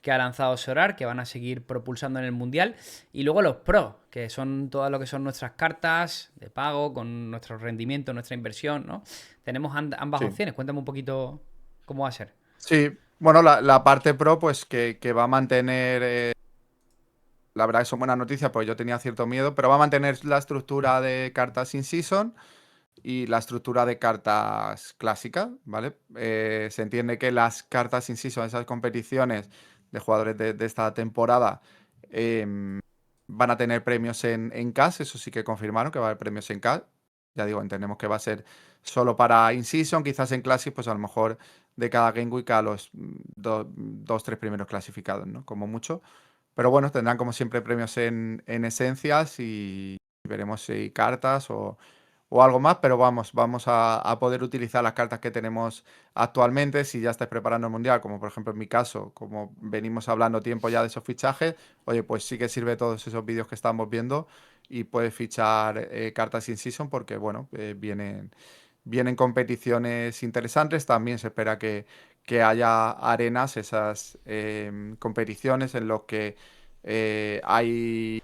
A: que ha lanzado Sorar, que van a seguir propulsando en el Mundial. Y luego los Pro, que son todo lo que son nuestras cartas de pago, con nuestro rendimiento, nuestra inversión, ¿no? Tenemos ambas
B: Sí.
A: opciones. Cuéntame un poquito cómo va a ser.
B: Sí, bueno, la parte pro, pues que va a mantener, la verdad que son buenas noticias, pues yo tenía cierto miedo, pero va a mantener la estructura de cartas in season y la estructura de cartas clásicas, ¿vale? Se entiende que las cartas in season, esas competiciones de jugadores de esta temporada, em, van a tener premios en cash, eso sí que confirmaron que va a haber premios en cash. Ya digo, entendemos que va a ser solo para in-season, quizás en Classic, pues a lo mejor de cada Game Week a los dos, tres primeros clasificados, ¿no? Como mucho. Pero bueno, tendrán como siempre premios en esencias y veremos si cartas o algo más, pero vamos a poder utilizar las cartas que tenemos actualmente. Si ya estáis preparando el Mundial, como por ejemplo en mi caso, como venimos hablando tiempo ya de esos fichajes, oye, pues sí que sirve todos esos vídeos que estamos viendo y puedes fichar cartas in season porque, bueno, vienen competiciones interesantes. También se espera que haya arenas, esas competiciones en los que hay,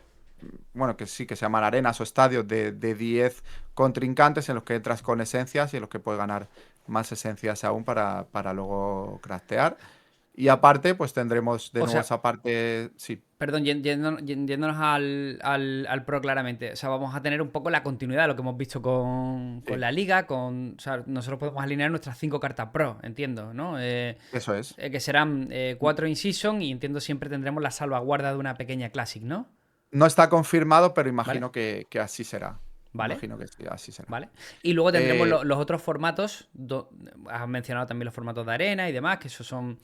B: bueno, que sí que se llaman arenas o estadios de 10 contrincantes en los que entras con esencias y en los que puedes ganar más esencias aún para luego craftear. Y aparte, pues tendremos de
A: O
B: nuevo
A: sea,
B: esa parte, sí,
A: perdón, yéndonos al Pro claramente. O sea, vamos a tener un poco la continuidad de lo que hemos visto con
B: sí,
A: la Liga. O sea, nosotros podemos alinear nuestras 5 cartas Pro, entiendo, ¿no?
B: eso es.
A: Que serán 4 in season y entiendo siempre tendremos la salvaguarda de una pequeña Classic, ¿no?
B: No está confirmado, pero
A: ¿Vale?
B: imagino que así será.
A: ¿vale?
B: Imagino que sí, así será.
A: ¿Vale? Y luego tendremos
B: Eh,
A: los otros formatos. Has mencionado también los formatos de arena y demás, que esos son.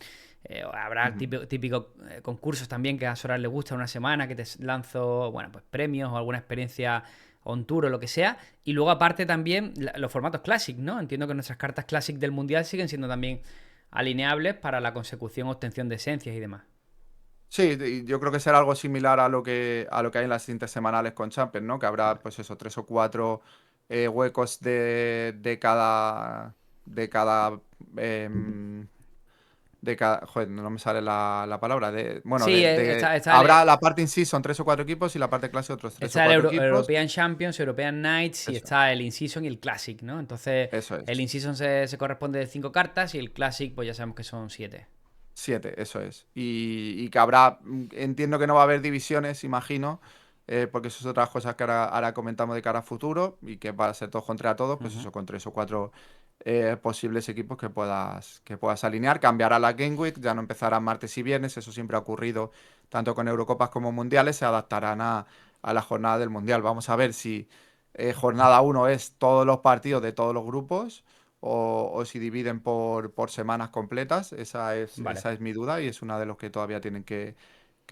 A: Habrá
B: ujú.
A: típicos concursos también que a Sorar le gusta una semana, que te lanzo, bueno, pues premios o alguna experiencia on tour o lo que sea. Y luego, aparte, también los formatos Classic, ¿no? Entiendo que nuestras cartas Classic del Mundial siguen siendo también alineables para la consecución o obtención de esencias y demás.
B: Sí, y yo creo que será algo similar a lo que hay en las intersemanales con Champions, ¿no? Que habrá,
A: Vale.
B: pues eso, 3 o 4 huecos de cada, em, joder, no me sale la palabra, bueno,
A: Sí,
B: habrá la parte in sí, son 3 o 4 equipos y la parte clase otros tres o
A: está el
B: cuatro equipos.
A: European Champions, European Nights y
B: Eso,
A: está el In-Season y el Classic, ¿no? Entonces,
B: eso
A: el
B: es.
A: In-Season se corresponde de 5 cartas y el Classic, pues ya sabemos que son 7.
B: 7, eso es. Y que habrá, entiendo que no va a haber divisiones, imagino, porque eso es otras cosas que ahora comentamos de cara a futuro y que va a ser todos contra todos, pues eso, con 3 o 4 posibles equipos que puedas alinear. Cambiará la Game Week, ya no empezará martes y viernes, eso siempre ha ocurrido tanto con Eurocopas como Mundiales, se adaptarán a la jornada del Mundial. Vamos a ver si jornada uno es todos los partidos de todos los grupos o si dividen por semanas completas. Esa es,
A: Vale.
B: esa es mi duda y es una de los que todavía tienen que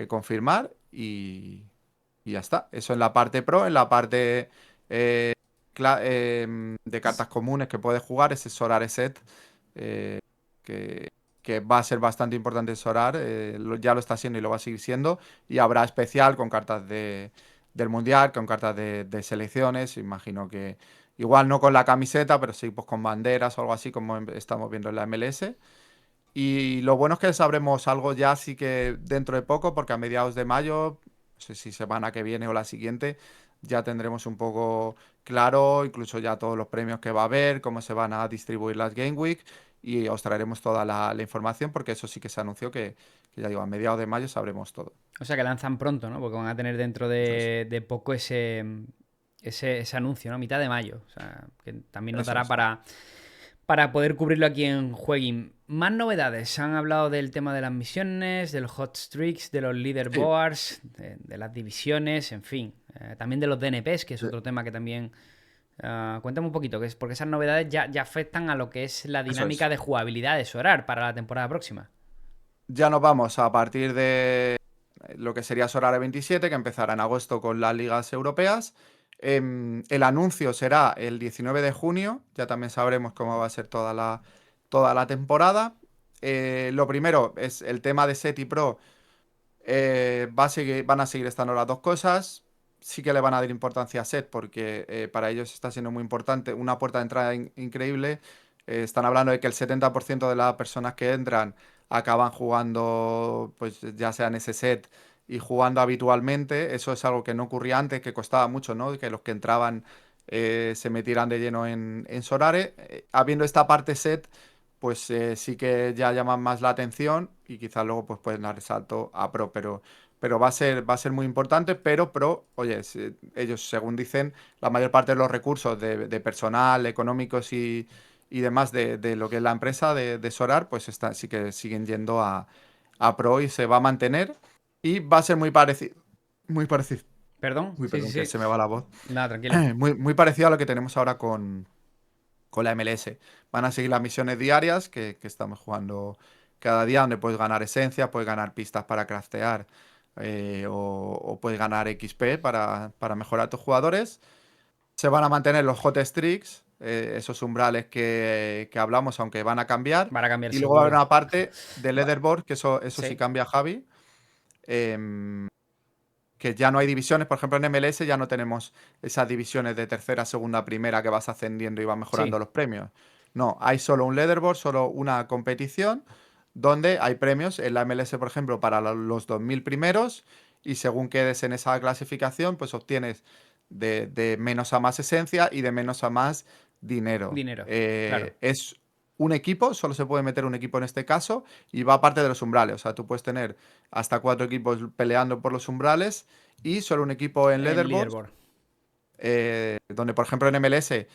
B: confirmar y ya está. Eso en la parte pro, en la parte de cartas comunes que puedes jugar, ese Sorare Set, eh, que va a ser bastante importante Sorar, ya lo está siendo y lo va a seguir siendo, y habrá especial con cartas del Mundial, con cartas de selecciones, imagino que igual no con la camiseta, pero sí pues con banderas o algo así como estamos viendo en la MLS. Y lo bueno es que sabremos algo ya sí que dentro de poco, porque a mediados de mayo, no sé si semana que viene o la siguiente, ya tendremos un poco claro, incluso ya todos los premios que va a haber, cómo se van a distribuir las Game Week y os traeremos toda la información porque eso sí que se anunció que ya digo, a mediados de mayo sabremos todo.
A: O sea que lanzan pronto, ¿no? Porque van a tener dentro
B: Eso es.
A: de poco ese anuncio, ¿no? Mitad de mayo. O sea, que también nos
B: Eso
A: dará
B: es.
A: para poder cubrirlo aquí en Jueguin. Más novedades. Han hablado del tema de las misiones, de los hot streaks, de los
B: Sí.
A: leaderboards, de las divisiones, en fin. También de los DNPs, que es
B: Sí.
A: otro tema que también. Cuéntame un poquito, porque esas novedades ya afectan a lo que es la
B: Eso
A: dinámica
B: es.
A: de jugabilidad de Sorar para la temporada próxima.
B: Ya nos vamos a partir de lo que sería Sorare 27, que empezará en agosto con las ligas europeas. El anuncio será el 19 de junio, ya también sabremos cómo va a ser toda la temporada. Lo primero es el tema de SET y Pro. Van a seguir estando las dos cosas. Sí que le van a dar importancia a SET porque para ellos está siendo muy importante, una puerta de entrada increíble. Están hablando de que el 70% de las personas que entran acaban jugando, pues ya sea en ese set y jugando habitualmente. Eso es algo que no ocurría antes, que costaba mucho, ¿no? Que los que entraban se metieran de lleno en Sorare. Habiendo esta parte set, pues sí que ya llaman más la atención y quizás luego pues pueden dar el salto a Pro, pero va a ser muy importante, pero Pro, oye, ellos según dicen, la mayor parte de los recursos de personal, económicos y demás de lo que es la empresa de Sorar, pues sí que siguen yendo a Pro y se va a mantener y va a ser muy parecido, muy parecido,
A: ¿Perdón?
B: uy,
A: Sí, sí,
B: perdón, que
A: sí.
B: se me va la voz,
A: Nada, tranquilo.
B: muy, muy parecido a lo que tenemos ahora con la MLS. Van a seguir las misiones diarias que estamos jugando cada día, donde puedes ganar esencia, puedes ganar pistas para craftear o puedes ganar XP para mejorar tus jugadores. Se van a mantener los hot streaks, esos umbrales que hablamos, aunque van a cambiar.
A: Van a cambiar
B: Y luego va a haber
A: seguro.
B: una parte de
A: Va-
B: leaderboard, que eso sí
A: Sí.
B: cambia, Javi. em, que ya no hay divisiones, por ejemplo en MLS ya no tenemos esas divisiones de tercera, segunda, primera que vas ascendiendo y vas mejorando
A: Sí.
B: los premios. No, hay solo un leaderboard, solo una competición donde hay premios en la MLS, por ejemplo, para los 2000 primeros y según quedes en esa clasificación, pues obtienes de menos a más esencia y de menos a más dinero.
A: Dinero. Claro.
B: Es un equipo, solo se puede meter un equipo en este caso y va aparte de los umbrales, o sea, tú puedes tener hasta 4 equipos peleando por los umbrales y solo un equipo en
A: En
B: leaderboard,
A: leaderboard.
B: donde por ejemplo en MLS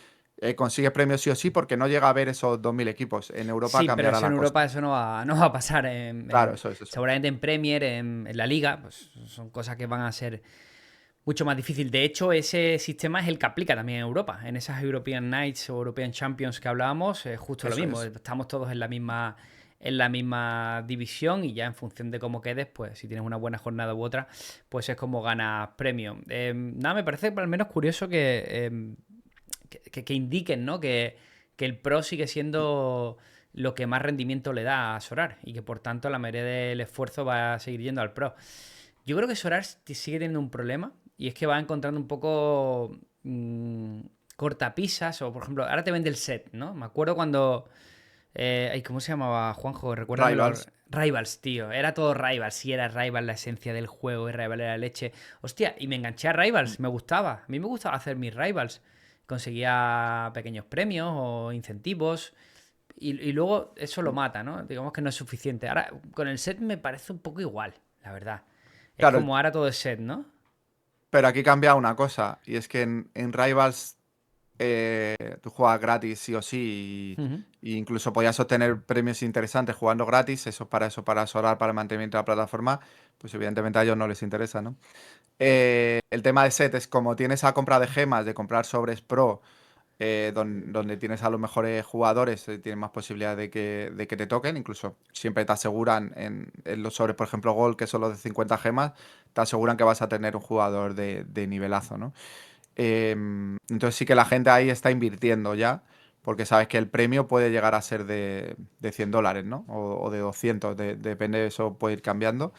B: consigues premios sí o sí porque no llega a haber esos 2000 equipos. En Europa
A: Sí, pero
B: cambiará
A: eso en
B: la cosa.
A: Europa eso no va a pasar.
B: Claro, eso es eso.
A: Seguramente en Premier, en la Liga, pues son cosas que van a ser mucho más difícil. De hecho, ese sistema es el que aplica también en Europa. En esas European Nights o European Champions que hablábamos, es justo lo
B: Eso
A: mismo.
B: es.
A: Estamos todos en la misma división y ya en función de cómo quedes, pues si tienes una buena jornada u otra, pues es como ganas premio. Nada, me parece al menos curioso que indiquen, ¿no? Que el Pro sigue siendo lo que más rendimiento le da a Sorar y que por tanto la mayoría del esfuerzo va a seguir yendo al Pro. Yo creo que Sorar sigue teniendo un problema y es que va encontrando un poco cortapisas o por ejemplo, ahora te vende el set, ¿no? Me acuerdo cuando... ¿cómo se llamaba, Juanjo? Recuérdamelo.
B: Rivals.
A: Rivals, tío. Era todo Rivals. Sí, era Rivals la esencia del juego y Rivals era leche. Hostia, y me enganché a
B: Mm.
A: Rivals. Me gustaba. A mí me gustaba hacer mis Rivals. Conseguía pequeños premios o incentivos. Y luego eso lo mata, ¿no? Digamos que no es suficiente. Ahora, con el set me parece un poco igual, la verdad. Es
B: Claro,
A: como ahora todo es set, ¿no?
B: pero aquí cambia una cosa, y es que en Rivals tú juegas gratis sí o sí,
A: Ujú.
B: y incluso podías obtener premios interesantes jugando gratis, eso para Solar, para el mantenimiento de la plataforma, pues evidentemente a ellos no les interesa, ¿no? El tema de set es como tienes a compra de gemas, de comprar sobres pro, donde tienes a los mejores jugadores, tienes más posibilidad de que te toquen, incluso siempre te aseguran en los sobres, por ejemplo, Gold, que son los de 50 gemas, te aseguran que vas a tener un jugador de nivelazo, ¿no? Entonces sí que la gente ahí está invirtiendo ya, porque sabes que el premio puede llegar a ser de $100, ¿no? O de 200, depende, eso puede ir cambiando.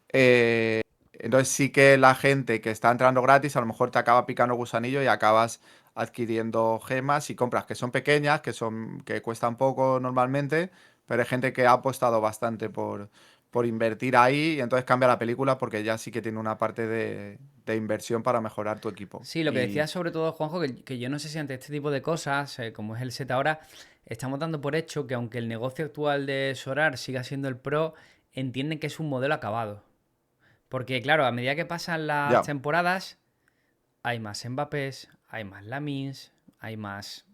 B: Eh, entonces sí que la gente que está entrando gratis a lo mejor te acaba picando gusanillo y acabas adquiriendo gemas y compras que son pequeñas, que cuestan poco normalmente, pero hay gente que ha apostado bastante por invertir ahí y entonces cambia la película porque ya sí que tiene una parte de inversión para mejorar tu equipo.
A: Sí, lo que
B: Y
A: decías sobre todo, Juanjo, que yo no sé si ante este tipo de cosas, como es el set ahora, estamos dando por hecho que aunque el negocio actual de Sorar siga siendo el Pro, entienden que es un modelo acabado. Porque claro, a medida que pasan las
B: ya,
A: temporadas, hay más Mbappés, hay más Lamins, hay más...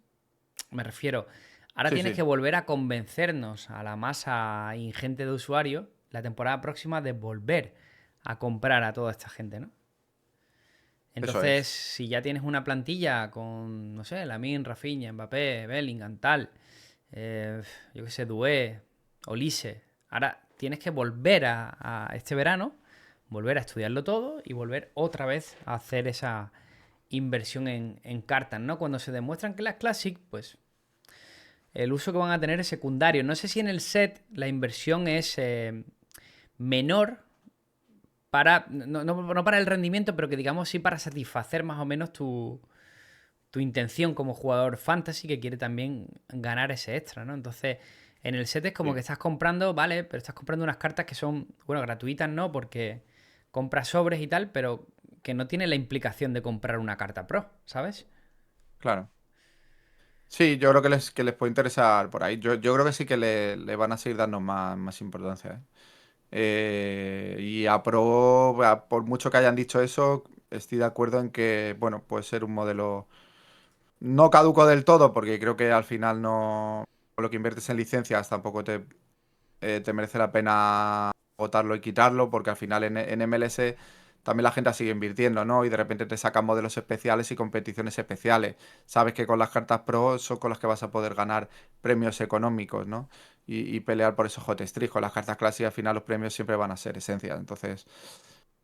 A: Me refiero, ahora
B: sí,
A: tienes
B: sí,
A: que volver a convencernos a la masa ingente de usuarios la temporada próxima de volver a comprar a toda esta gente, ¿no?
B: eso
A: Entonces,
B: es.
A: si ya tienes una plantilla con, no sé, Lamine, Rafinha, Mbappé, Bellingham, tal, eh, yo qué sé, Doué, Olise, ahora tienes que volver a este verano, volver a estudiarlo todo y volver otra vez a hacer esa inversión en cartas, ¿no? Cuando se demuestran que las Classic, pues el uso que van a tener es secundario. No sé si en el set la inversión es menor para, no para el rendimiento, pero que digamos sí para satisfacer más o menos tu intención como jugador fantasy que quiere también ganar ese extra, ¿no? Entonces, en el set es como que
B: Sí.
A: estás comprando, vale, pero estás comprando unas cartas que son, bueno, gratuitas, ¿no? Porque compras sobres y tal, pero que no tiene la implicación de comprar una carta pro, ¿sabes?
B: Claro. Sí, yo creo que les puede interesar por ahí. Yo creo que sí que le van a seguir dando más importancia, ¿eh? Y a Pro, por mucho que hayan dicho eso, estoy de acuerdo en que, bueno, puede ser un modelo no caduco del todo, porque creo que al final no, con lo que inviertes en licencias tampoco te merece la pena botarlo y quitarlo, porque al final en MLS también la gente sigue invirtiendo, ¿no? Y de repente te sacan modelos especiales y competiciones especiales. Sabes que con las cartas Pro son con las que vas a poder ganar premios económicos, ¿no? Y pelear por esos hot streaks. Con las cartas clásicas al final los premios siempre van a ser esencias. Entonces,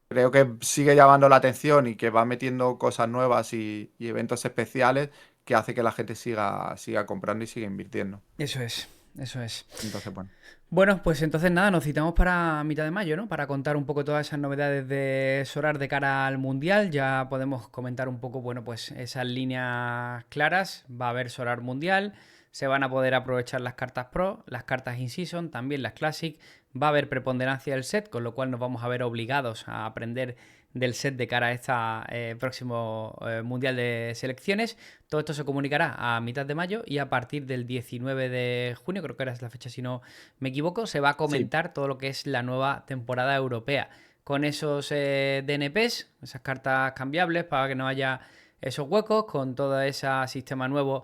B: creo que sigue llamando la atención y que va metiendo cosas nuevas y eventos especiales que hace que la gente siga comprando y siga invirtiendo.
A: Eso es, eso es.
B: Entonces, bueno.
A: Bueno, pues entonces nada, nos citamos para mitad de mayo, ¿no? Para contar un poco todas esas novedades de Sorar de cara al Mundial. Ya podemos comentar un poco, bueno, pues esas líneas claras. Va a haber Sorar Mundial. Se van a poder aprovechar las cartas Pro, las cartas In-Season, también las Classic. Va a haber preponderancia del set, con lo cual nos vamos a ver obligados a aprender del set de cara a este próximo Mundial de Selecciones. Todo esto se comunicará a mitad de mayo y a partir del 19 de junio, creo que era la fecha si no me equivoco, se va a
B: Sí,
A: comentar todo lo que es la nueva temporada europea. Con esos DNPs, esas cartas cambiables para que no haya esos huecos, con todo ese sistema nuevo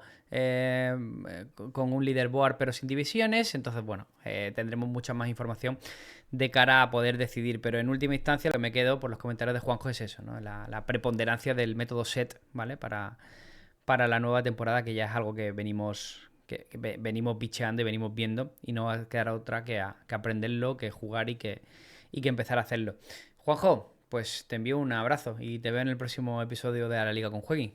A: con un leaderboard pero sin divisiones. Entonces, bueno, tendremos mucha más información de cara a poder decidir. Pero en última instancia, lo que me quedo por los comentarios de Juanjo es eso, ¿no? La preponderancia del método SET, ¿vale? Para la nueva temporada, que ya es algo que venimos bicheando y venimos viendo, y no va a quedar otra que aprenderlo, que jugar y que empezar a hacerlo. Juanjo, pues te envío un abrazo y te veo en el próximo episodio de A la Liga con Juegui.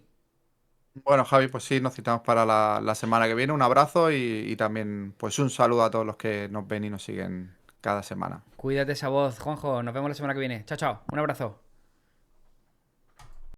B: Bueno, Javi, pues sí, nos citamos para la semana que viene. Un abrazo y también pues un saludo a todos los que nos ven y nos siguen cada semana.
A: Cuídate esa voz, Juanjo. Nos vemos la semana que viene. Chao, chao. Un abrazo.